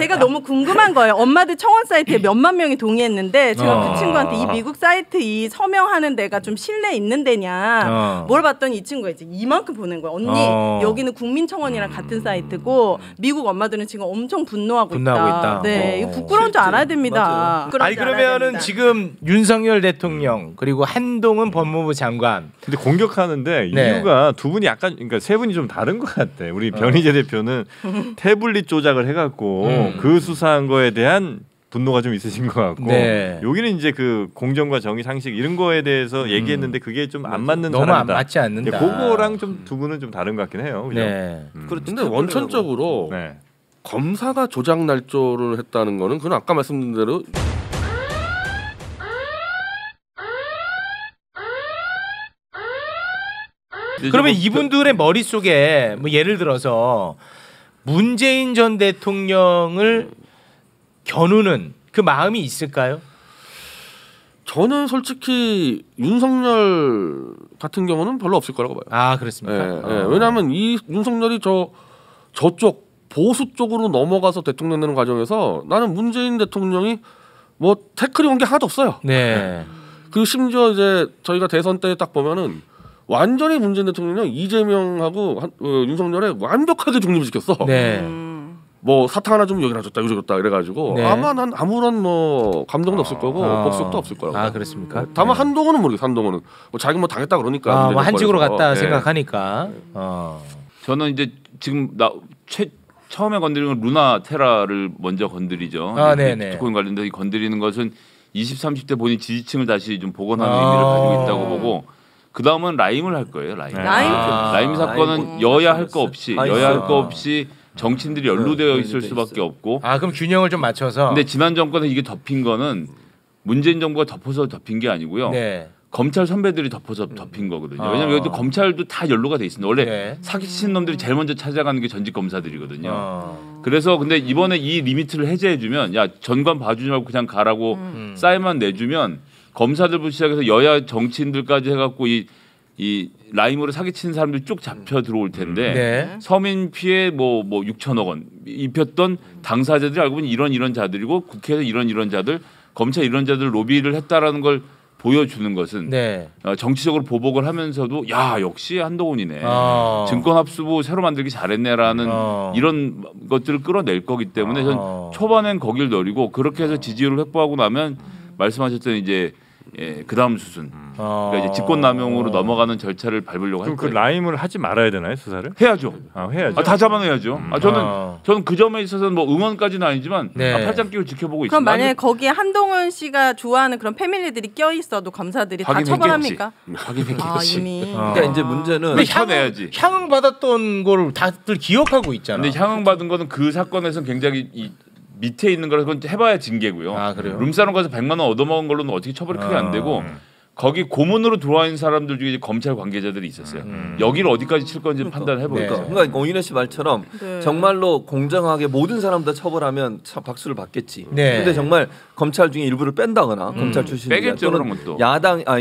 제가 너무 궁금한 거예요. 엄마들 청원 사이트에 몇만 명이 동의했는데 제가 그 친구한테 이 미국 사이트 이 서명하는 데가 좀 신뢰 있는 데냐 물어봤더니 이 친구가 이제 이만큼 보낸 거예요. 언니 여기는 국민청원이랑 같은 사이트고 미국 엄마들은 지금 엄청 분노하고 있다. 네, 이거 부끄러운 줄 알아야 됩니다. 아니 그러면은 지금 윤석열 대통령 그리고 한동훈 법무부 장관. 근데 공격하는데 이유가 두 분이 약간 그러니까 세 분이 좀 다른 것 같아. 우리 변희재 대표는 태블릿 조작을 해갖고 그 수사한 거에 대한 분노가 좀 있으신 것 같고 여기는 이제 그 공정과 정의 상식 이런 거에 대해서 얘기했는데 그게 좀 안 맞는 너무 사람이다. 안 맞지 않는다. 그거랑 좀 두 분은 좀 다른 것 같긴 해요. 그죠? 그런데 원천적으로 검사가 조작 날조를 했다는 거는 그건 아까 말씀드린 대로. 그러면 이분들의 머릿속에 뭐 예를 들어서 문재인 전 대통령을 겨누는 그 마음이 있을까요? 저는 솔직히 윤석열 같은 경우는 별로 없을 거라고 봐요. 아 그렇습니까? 왜냐하면 이 윤석열이 저쪽 보수 쪽으로 넘어가서 대통령 되는 과정에서 나는 문재인 대통령이 뭐 태클이 온 게 하나도 없어요. 그리고 심지어 이제 저희가 대선 때 딱 보면은 완전히 문재인 대통령은 이재명하고 윤석열에 완벽하게 중립을 시켰어. 뭐 사탕 하나 주면 여기나 줬다 여기 줬다 이래가지고 네. 아마 난 아무런 뭐 감정도 없을 거고 복속도 없을 거라고. 아 그렇습니까? 다만 한동훈은 모르겠어. 한동훈은 뭐 자기 뭐 당했다 그러니까. 뭐 한직으로 갔다 네. 생각하니까. 저는 이제 지금 처음에 건드리는 건 루나 테라를 먼저 건드리죠. 비트코인 관련돼서 건드리는 것은 20, 30대 본인 지지층을 다시 좀 복원하는 의미를 가지고 있다고 보고 그 다음은 라임을 할 거예요. 라임 사건은 여야 할 거 없이 정치인들이 연루되어 있을 수밖에 없고. 아 그럼 균형을 좀 맞춰서. 근데 지난 정권에 이게 덮인 거는 문재인 정부가 덮어서 덮인 게 아니고요. 네. 검찰 선배들이 덮어서 덮인 거거든요. 왜냐하면 여기도 검찰도 다 연루가 돼 있습니다. 원래 사기치는 놈들이 제일 먼저 찾아가는 게 전직 검사들이거든요. 그래서 근데 이번에 이 리미트를 해제해주면 야 전관 봐주지 말고 그냥 가라고 사인만 내주면 검사들부터 시작해서 여야 정치인들까지 해갖고 이 라임으로 사기치는 사람들이 쭉 잡혀 들어올 텐데 서민 피해 뭐 6천억 원 입혔던 당사자들이 알고 보니 이런 자들이고 국회에서 이런 자들 검찰 이런 자들 로비를 했다라는 걸 보여주는 것은 정치적으로 보복을 하면서도 야 역시 한동훈이네 증권합수부 새로 만들기 잘했네라는 이런 것들을 끌어낼 거기 때문에 전 초반엔 거길 노리고 그렇게 해서 지지율을 확보하고 나면 말씀하셨던 이제 그 다음 수순 그러니까 이제 직권남용으로 넘어가는 절차를 밟으려고 할 거예요. 그 라임을 하지 말아야 되나요 수사를? 해야죠. 해야죠. 다 잡아내야죠. 저는 그 점에 있어서는 뭐 응원까지는 아니지만 팔짱 끼고 지켜보고 있습니다. 그럼 만약에 거기에 한동훈 씨가 좋아하는 그런 패밀리들이 껴 있어도 검사들이 다 처벌합니까? 확인했겠지. 이미. 그러니까 이제 문제는 향응 받았던 걸 다들 기억하고 있잖아. 근데 향응 받은 거는 그 사건에서는 굉장히 밑에 있는 거라서 그건 해봐야 징계고요. 그래요? 룸사롱 가서 100만 원 얻어먹은 걸로는 어떻게 처벌이 크게 안 되고 거기 고문으로 들어와 있는 사람들 중에 검찰 관계자들이 있었어요. 여기를 어디까지 칠 건지 판단해 보겠죠. 그러니까 오인혜 씨 말처럼 정말로 공정하게 모든 사람 다 처벌하면 참 박수를 받겠지. 근데 정말 검찰 중에 일부를 뺀다거나 검찰 출신이 또는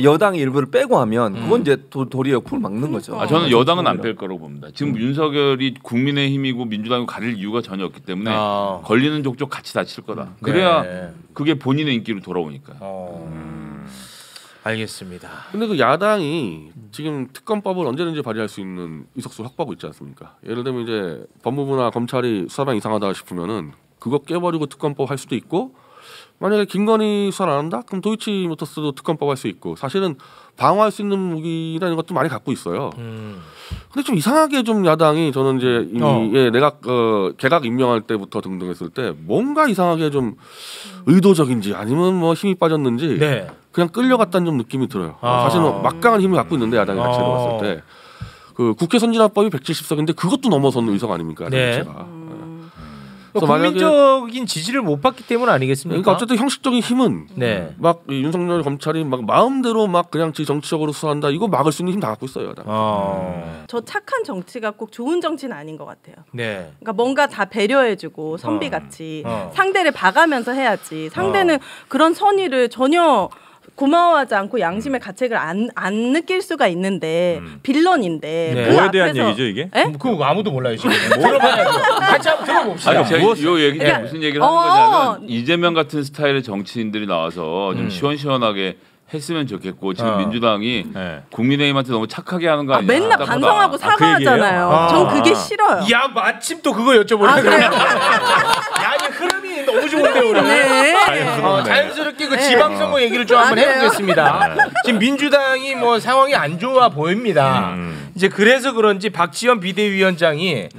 여당이 일부를 빼고 하면 그건 이제 도리어 풀 막는 거죠. 저는 여당은 안 뺄 거라고 봅니다. 지금 윤석열이 국민의힘이고 민주당이고 가릴 이유가 전혀 없기 때문에 걸리는 족족 같이 다칠 거다. 그래야 그게 본인의 인기로 돌아오니까. 알겠습니다. 근데 그 야당이 지금 특검법을 언제든지 발의할 수 있는 의석수를 확보하고 있지 않습니까? 예를 들면 이제 법무부나 검찰이 수사방 이상하다 싶으면은 그거 깨버리고 특검법 할 수도 있고 만약에 김건희 수사를 안 한다? 그럼 도이치모터스도 특검법 할 수 있고 사실은 방어할 수 있는 무기라는 것도 많이 갖고 있어요. 근데 좀 이상하게 좀 야당이 저는 이제 이미 내각 개각 임명할 때부터 등등 했을 때 뭔가 이상하게 좀 의도적인지 아니면 뭐 힘이 빠졌는지 그냥 끌려갔다는 좀 느낌이 들어요. 사실은 막강한 힘을 갖고 있는데 야당이 자체로 봤을 때 그 국회 선진화법이 170석인데 그것도 넘어선 의석 아닙니까? 자체가. 국민적인 지지를 못 받기 때문 아니겠습니까? 그러니까 어쨌든 형식적인 힘은 막 윤석열 검찰이 막 마음대로 막 그냥 정치적으로 수사한다 이거 막을 수 있는 힘 다 갖고 있어요. 저 착한 정치가 꼭 좋은 정치는 아닌 것 같아요. 그러니까 뭔가 다 배려해주고 선비같이 상대를 봐가면서 해야지. 상대는 그런 선의를 전혀 고마워하지 않고 양심의 가책을 안 느낄 수가 있는데 빌런인데 뭐에 대한 얘기죠 이게? 그거 아무도 몰라요 지금. 들어봐야죠. 같이 한번 들어봅시다. 제가 이 얘기 무슨 얘기를 하는 거냐면 이재명 같은 스타일의 정치인들이 나와서 좀 시원시원하게 했으면 좋겠고 지금 민주당이 국민의힘한테 너무 착하게 하는 거 아니야? 맨날 반성하고 사과하잖아요. 전 그게 싫어요. 야 마침 또 그거 여쭤보려고 그래요. 야 이 흐름이 너무 좋은데요 오늘. 자연스럽게 그 지방선거 얘기를 좀 한번 해보겠습니다. 지금 민주당이 뭐 상황이 안 좋아 보입니다. 이제 그래서 그런지 박지원 비대위원장이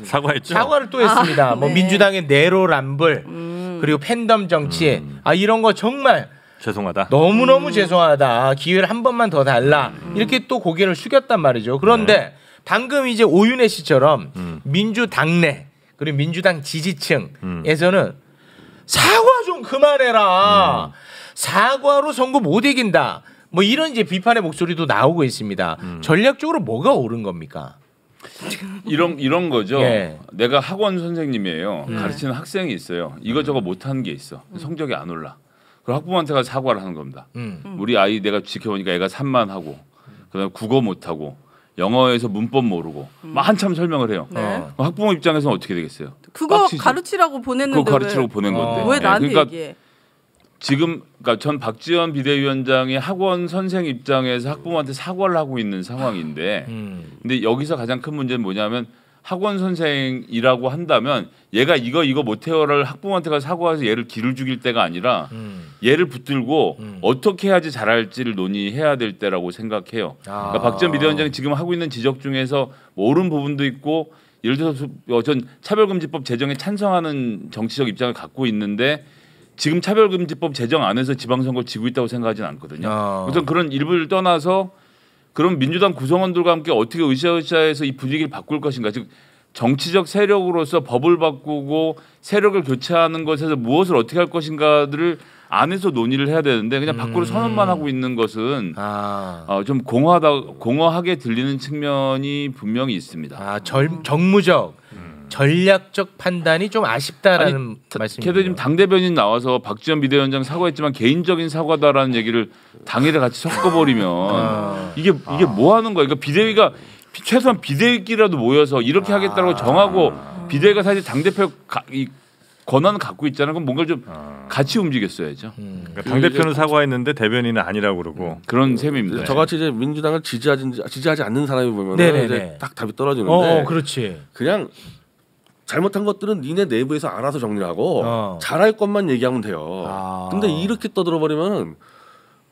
사과를 또 했습니다. 뭐 민주당의 내로남불 그리고 팬덤 정치 이런 거 정말 죄송하다. 너무너무 죄송하다. 기회를 한 번만 더 달라. 이렇게 또 고개를 숙였단 말이죠. 그런데 방금 이제 오윤혜 씨처럼 민주당 내 그리고 민주당 지지층에서는 사과 좀 그만해라. 사과로 선거 못 이긴다. 뭐 이런 이제 비판의 목소리도 나오고 있습니다. 전략적으로 뭐가 옳은 겁니까? 이런 거죠. 내가 학원 선생님이에요. 가르치는 학생이 있어요. 이것저것 못하는 게 있어. 성적이 안 올라. 그럼 학부모한테 가서 사과를 하는 겁니다. 우리 아이 내가 지켜보니까 애가 산만하고 그다음에 국어 못하고 영어에서 문법 모르고 막 한참 설명을 해요. 학부모 입장에서는 어떻게 되겠어요? 그거 빡치지. 가르치라고 보냈는데 그거 가르치라고 보낸 건데. 왜 나한테 얘기해? 지금 그러니까 전 박지원 비대위원장이 학원 선생 입장에서 학부모한테 사과를 하고 있는 상황인데 근데 여기서 가장 큰 문제는 뭐냐면 학원 선생이라고 한다면 얘가 이거 못해요를 학부모한테 가서 사과해서 얘를 기를 죽일 때가 아니라 얘를 붙들고 어떻게 해야지 잘할지를 논의해야 될 때라고 생각해요. 그러니까 박지원 비대위원장이 지금 하고 있는 지적 중에서 옳은 부분도 있고 예를 들어서 전 차별금지법 제정에 찬성하는 정치적 입장을 갖고 있는데 지금 차별금지법 제정 안에서 지방선거 지고 있다고 생각하지는 않거든요. 우선 그런 일부를 떠나서 그럼 민주당 구성원들과 함께 어떻게 으쌰으쌰해서 이 분위기를 바꿀 것인가. 즉 정치적 세력으로서 법을 바꾸고 세력을 교체하는 것에서 무엇을 어떻게 할 것인가들을 안에서 논의를 해야 되는데 그냥 밖으로 선언만 하고 있는 것은 좀 공허하게 들리는 측면이 분명히 있습니다. 정무적 전략적 판단이 좀 아쉽다라는 말씀이에요. 게다가 지금 당 대변인 나와서 박지원 비대위원장 사과했지만 개인적인 사과다라는 얘기를 당일에 같이 섞어버리면 이게 뭐 하는 거야? 그러니까 비대위가 최소한 비대위끼리라도 모여서 이렇게 하겠다고 정하고 비대위가 사실 당 대표 권한을 갖고 있잖아요. 그럼 뭔가 좀 같이 움직였어야죠. 그러니까 당 대표는 사과했는데 대변인은 아니라고 그러고 그런 셈입니다. 저같이 이제 민주당을 지지하지 않는 사람이 보면 이제 딱 답이 떨어지는데, 그렇지. 그냥 잘못한 것들은 니네 내부에서 알아서 정리하고 잘할 것만 얘기하면 돼요. 근데 이렇게 떠들어 버리면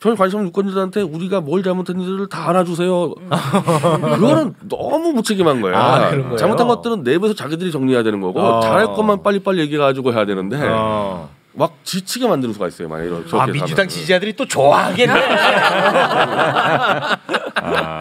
별 관심 없는 유권자들한테 우리가 뭘 잘못했는지를 다 알아주세요. 그거는 너무 무책임한 거예요. 잘못한 것들은 내부에서 자기들이 정리해야 되는 거고 잘할 것만 빨리빨리 얘기해가지고 해야 되는데 막 지치게 만드는 수가 있어요. 만약 이런 민주당 지지자들이 또 좋아하겠네.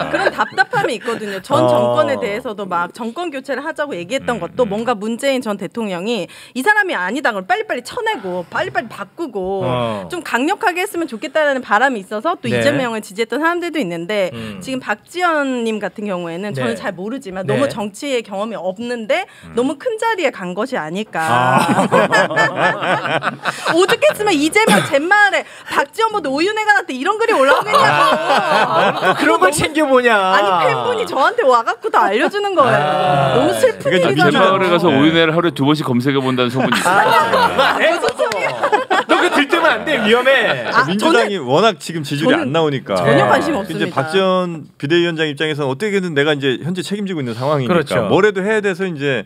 그런 답답함이 있거든요. 전 정권에 대해서도 막 정권 교체를 하자고 얘기했던 것도 뭔가 문재인 전 대통령이 이 사람이 아니다 걸 빨리빨리 쳐내고 빨리빨리 바꾸고 좀 강력하게 했으면 좋겠다라는 바람이 있어서 또 이재명을 지지했던 사람들도 있는데 지금 박지원님 같은 경우에는 저는 잘 모르지만 너무 정치의 경험이 없는데 너무 큰 자리에 간 것이 아닐까. 오죽했으면 이재명 젠말에 박지원보다 오윤회가 낫다 이런 글이 올라오겠냐고. 그런 걸 챙겨보냐. 아니 팬분이 저한테 와갖고 다 알려주는 거예요. 너무 슬픈 일이잖아. 민주마을에 가서 오윤회를 하루에 2번씩 검색해본다는 소문이 있어요. 무슨 소리야. 너 그거 들뜨면 안 돼. 위험해. 민주당이 워낙 지금 지지율이 안 나오니까 전혀 관심 없습니다. 이제 박지원 비대위원장 입장에서는 어떻게든 내가 이제 현재 책임지고 있는 상황이니까 그렇죠. 뭐라도 해야 돼서 이제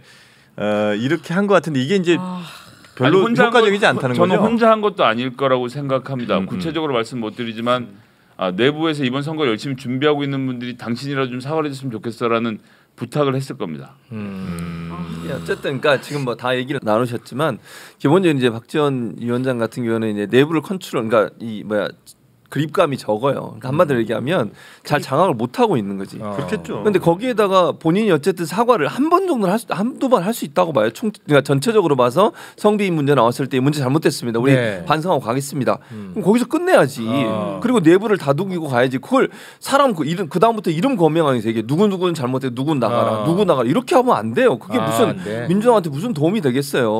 이렇게 한 것 같은데 이게 이제 별로 효과적이지 않다는 거죠. 저는 혼자 한 것도 아닐 거라고 생각합니다. 구체적으로 말씀 못 드리지만 내부에서 이번 선거 열심히 준비하고 있는 분들이 당신이라도 좀 사과를 해줬으면 좋겠어라는 부탁을 했을 겁니다. 어쨌든 그러니까 지금 뭐 다 얘기를 나누셨지만 기본적으로 이제 박지원 위원장 같은 경우는 이제 내부를 컨트롤, 그러니까 그립감이 적어요. 그러니까 한마디로 얘기하면 잘 장악을 못 하고 있는 거지. 그렇겠죠. 근데 거기에다가 본인이 어쨌든 사과를 한 번 정도는 한두 번 할 수 있다고 봐요. 그러니까 전체적으로 봐서 성비인 문제 나왔을 때 문제 잘못됐습니다. 우리 반성하고 가겠습니다. 그럼 거기서 끝내야지. 그리고 내부를 다독이고 가야지. 그걸 사람 그 다음부터 이름 거명하는 세계 누구는 잘못해 누군 나가라 누구 나가라 이렇게 하면 안 돼요. 그게 무슨 민주당한테 무슨 도움이 되겠어요.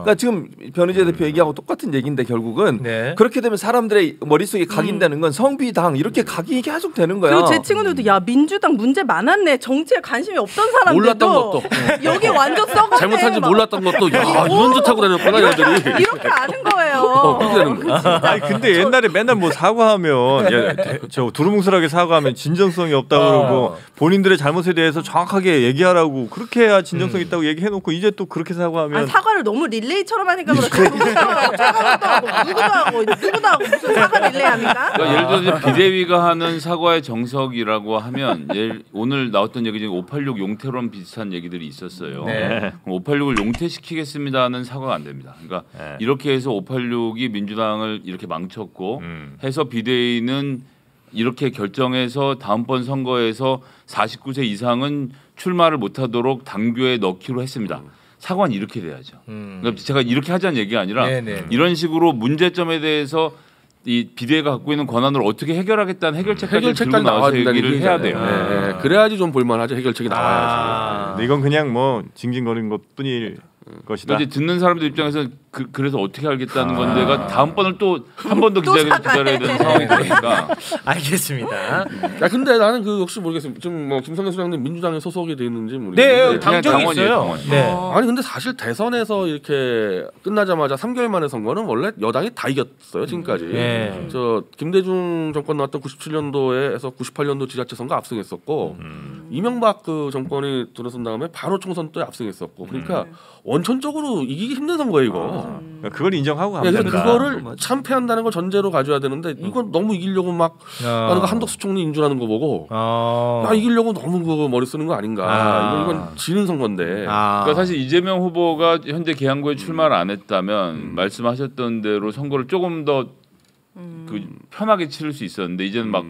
그러니까 지금 변희재 대표 얘기하고 똑같은 얘기인데 결국은 그렇게 되면 사람들의 머릿속에 각인되는 건 성비당 이렇게 각인이 계속 되는 거야. 그리고 제 친구들도 야 민주당 문제 많았네. 정치에 관심이 없던 사람들도 몰랐던 것도 여기 완전 썩었네. 잘못한지 몰랐던 것도 야 이런 짓 하고 다녔구나 얘들이. 이렇게 아는 거예요. 그렇게 되는 거야. 아니 근데 옛날에 맨날 뭐 사과하면 저 두루뭉술하게 사과하면 진정성이 없다고 그러고 본인들의 잘못에 대해서 정확하게 얘기하라고 그렇게 해야 진정성 있다고 얘기해놓고 이제 또 그렇게 사과하면 아니, 사과를 너무 릴레이처럼 하니까 그렇지. 누구도 하고 무슨 사과 릴레이합니까? 그러니까 예를 들어 비대위가 하는 사과의 정석이라고 하면 오늘 나왔던 얘기 중에 586 용태론 비슷한 얘기들이 있었어요. 586을 용퇴시키겠습니다는 사과가 안 됩니다. 그러니까 이렇게 해서 586이 민주당을 이렇게 망쳤고 해서 비대위는 이렇게 결정해서 다음번 선거에서 49세 이상은 출마를 못하도록 당규에 넣기로 했습니다. 사과는 이렇게 돼야죠. 그러니까 제가 이렇게 하자는 얘기가 아니라 이런 식으로 문제점에 대해서 이 비대위가 갖고 있는 권한을 어떻게 해결하겠다는 해결책까지 들고 나와서 얘기를 해야 돼요. 그래야지 좀 볼만하죠. 해결책이 나와야지. 근데 이건 그냥 뭐 징징거리는 것뿐일 것이다. 이제 듣는 사람들 입장에서 그래서 어떻게 알겠다는 건데가 다음번을 또 한 번 더 기다려야 되는 상황이 되니까. 알겠습니다. 야 근데 나는 그 혹시 모르겠어요. 지금 뭐 김성현 소장님 민주당에 소속이 돼 있는지 네, 모르겠는데 당정이 있어요. 아니 근데 사실 대선에서 이렇게 끝나자마자 3개월 만에 선거는 원래 여당이 다 이겼어요 지금까지. 저 김대중 정권 나왔던 97년도에서 98년도 지자체 선거 압승했었고 이명박 그 정권이 들어선 다음에 바로 총선 또 압승했었고 그러니까 원천적으로 이기기 힘든 선거예요 이거. 그걸 인정하고 가면 된다. 그거를 참패한다는 걸 전제로 가져야 되는데 이건 너무 이기려고 막 하는 거 한덕수 총리 인준하는 거 보고 이기려고 너무 그 머리 쓰는 거 아닌가. 이건 지는 선거인데. 그러니까 사실 이재명 후보가 현재 계양구에 출마를 안 했다면 말씀하셨던 대로 선거를 조금 더 그 편하게 치를 수 있었는데 이제는 막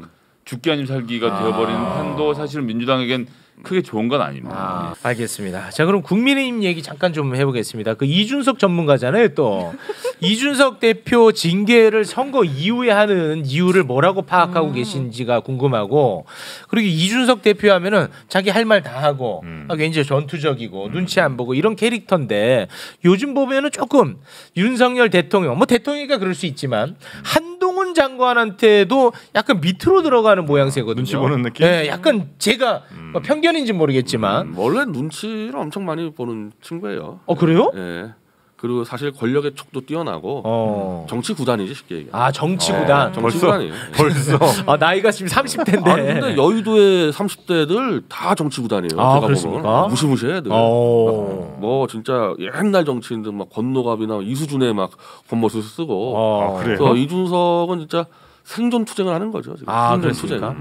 죽기 아니면 살기가 되어버리는 판도 사실은 민주당에겐 크게 좋은 건 아닙니다. 알겠습니다. 자 그럼 국민의힘 얘기 잠깐 좀 해보겠습니다. 그 이준석 전문가잖아요. 또 이준석 대표 징계를 선거 이후에 하는 이유를 뭐라고 파악하고 계신지가 궁금하고 그리고 이준석 대표 하면은 자기 할 말 다 하고 굉장히 전투적이고 눈치 안 보고 이런 캐릭터인데 요즘 보면은 조금 윤석열 대통령 뭐 대통령이니까 그럴 수 있지만 한동훈 장관한테도 약간 밑으로 들어가는 모양새거든요. 눈치 보는 느낌? 네, 약간 제가 뭐 편견인지 모르겠지만 원래 눈치를 엄청 많이 보는 친구예요. 그래요? 네. 그리고 사실 권력의 촉도 뛰어나고 정치 구단이지 쉽게 얘기하면. 정치 구단. 정치 구단이에요. 벌써. 나이가 지금 30대인데. 근데 여의도의 30대들 다 정치 구단이에요. 제가 보면 무시무시해 애들. 뭐 진짜 옛날 정치인들 막 권노갑이나 이수준의 막 겉멋을 쓰고. 그래서 이준석은 진짜 생존 투쟁을 하는 거죠. 지금. 생존 투쟁.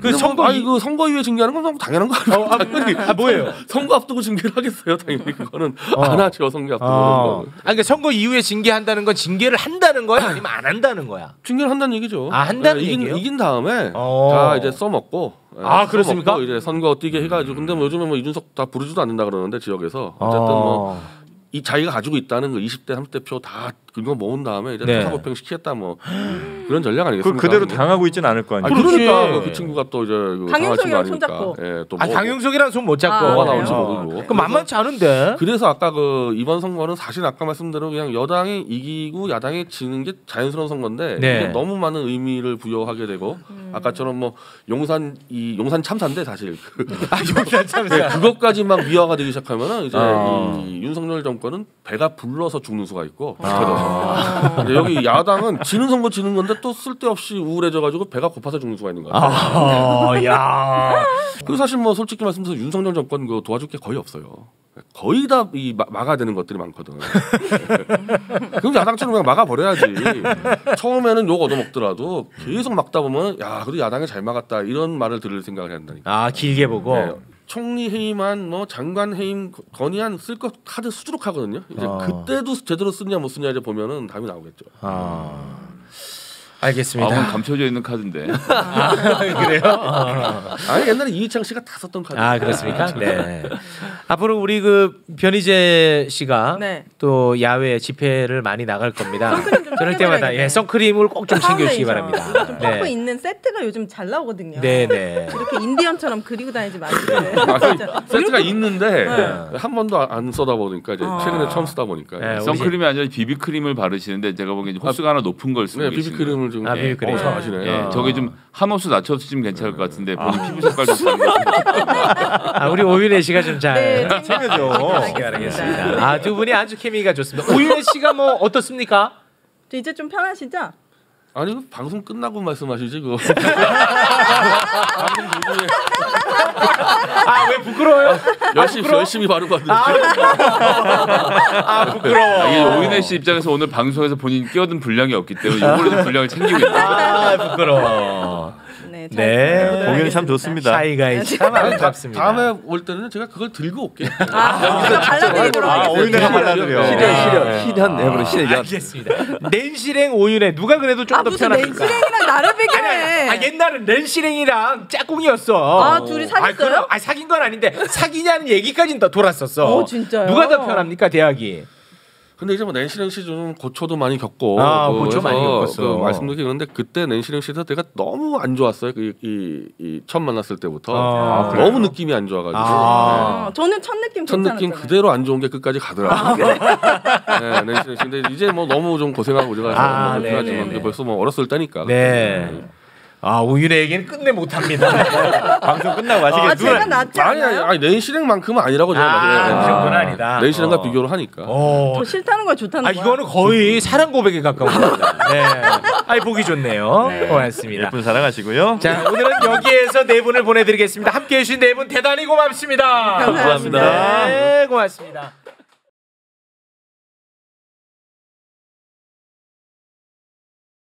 그 선거 이후에 징계하는 건 당연한 거 아니에요? 당연히. 뭐예요? 선거 앞두고 징계를 하겠어요? 당연히 그거는 안 하죠. 선거 앞두고. 그러니까 선거 이후에 징계한다는 건 징계를 한다는 거야? 아니면 안 한다는 거야? 징계를 한다는 얘기죠. 한다는 얘기예요? 이긴 다음에 다 이제 써먹고. 그렇습니까? 이제 선거 뛰게 해가지고 근데 뭐 요즘에 뭐 이준석 다 부르지도 않는다 그러는데 지역에서 어쨌든 뭐. 이 자기가 가지고 있다는 그 20대 30대 표 다 그거 모은 다음에 이제 투사고평 시키겠다 뭐 그런 전략 아니겠습니까? 그대로 당하고 있지는 않을 거 아니에요. 그러니까 그 친구가 또 이제 강용석이랑 손잡고. 또 강용석이랑 손 못 잡고 뭐가 나올지 모르고. 그 만만치 않은데. 그래서 아까 그 이번 선거는 사실 아까 말씀대로 그냥 여당이 이기고 야당이 지는 게 자연스러운 선거인데 이게 너무 많은 의미를 부여하게 되고 아까처럼 뭐 용산 참사인데 사실 용산 참사 그것까지 막 미화가 되기 시작하면은 이제 이 윤석열 정권은 배가 불러서 죽는 수가 있고 여기 야당은 지는 선거 지는 건데 또 쓸데없이 우울해져가지고 배가 고파서 죽는 수가 있는 거야. 야. 그리고 사실 뭐 솔직히 말씀드려서 윤석열 정권 그 도와줄 게 거의 없어요. 거의 다 이 막아야 되는 것들이 많거든. 그럼 야당처럼 그냥 막아버려야지. 처음에는 욕 얻어먹더라도 계속 막다 보면 야 그래도 야당이 잘 막았다 이런 말을 들을 생각을 해야 한다니까. 길게 보고. 네. 총리 해임한 뭐 장관 해임 건의안 쓸 것 카드 수두룩하거든요. 이제 그때도 제대로 쓰냐 못 쓰냐 이제 보면은 답이 나오겠죠. 알겠습니다. 감춰져 있는 카드인데. 그래요? 아니 옛날에 이희창 씨가 다 썼던 카드. 그렇습니까? 네. 앞으로 우리 그 변희재 씨가 또 야외 집회를 많이 나갈 겁니다. 그럴 때마다 선크림을 꼭 좀 챙겨주시기 바랍니다. 좀 퍼프 있는 세트가 요즘 잘 나오거든요. 네네. 이렇게 인디언처럼 그리고 다니지 마시고. 세트가 있는데 한 번도 안 써다 보니까 이제 최근에 처음 쓰다 보니까. 선크림이 아니라 비비크림을 바르시는데 제가 보기엔 흡수가 하나 높은 걸 쓰고 계시네요. 비비크림을 좀 비비크림 아시네. 저게 좀 한 옷을 낮춰서 쓰면 괜찮을 것 같은데 본인 피부 색깔도 다른 것 같은데. 우리 오윤혜 씨가 좀 잘 챙겨줘. 알겠습니다. 두 분이 아주 케미가 좋습니다. 오윤혜 씨가 뭐 어떻습니까? 이제 좀 편하시죠? 아니 방송 끝나고 말씀하시지 그거. 왜 부끄러워요? 열심히 바르고 왔는데. 부끄러워. 이게 오윤혜 씨 입장에서 오늘 방송에서 본인 끼어든 분량이 없기 때문에 이걸로 좀 분량을 챙기고 있다. 부끄러워. 네. 공연이 참 좋습니다. 사이가 참 아름답습니다. 다음에 올 때는 제가 그걸 들고 올게요. 발라드리도록 하겠습니다. 오윤혜가 발라드려. 실현. 알겠습니다. 낸실행 오윤혜 누가 그래도 좀 더 편합니까? 낸실행이랑 나를 비교해. 옛날은 낸실행이랑 짝꿍이었어. 둘이 사귀었어요? 사귄 건 아닌데 사귀냐는 얘기까지는 더 돌았었어. 진짜요? 누가 더 편합니까 대학이? 근데 이제 뭐 낸시랭 씨 좀 고초도 많이 겪고 고초 많이 겪었어. 말씀드리기 그런데 그때 낸시랭 씨도 내가 너무 안 좋았어요. 이 처음 만났을 때부터 너무 느낌이 안 좋아가지고. 저는 첫 느낌 첫 느낌 그대로 안 좋은 게 끝까지 가더라고요. 네, 낸시랭 씨 근데 이제 뭐 너무 좀 고생하고 제가 하지만 벌써 뭐 어렸을 때니까. 네. 우윤의 얘기는 끝내 못합니다. 방송 끝나고 마시겠죠. 제가 낫지 않아요? 아니 내실행만큼은 아니라고 제가 그 정도는 아니다. 내실행과 비교를 하니까. 저 싫다는 거야 좋다는 거야? 이거는 거의 사랑 고백에 가까운 겁니다. 네. 보기 좋네요. 고맙습니다. 예쁜 사랑하시고요. 자, 오늘은 여기에서 네 분을 보내드리겠습니다. 함께해 주신 네 분 대단히 고맙습니다. 감사합니다. 네, 고맙습니다.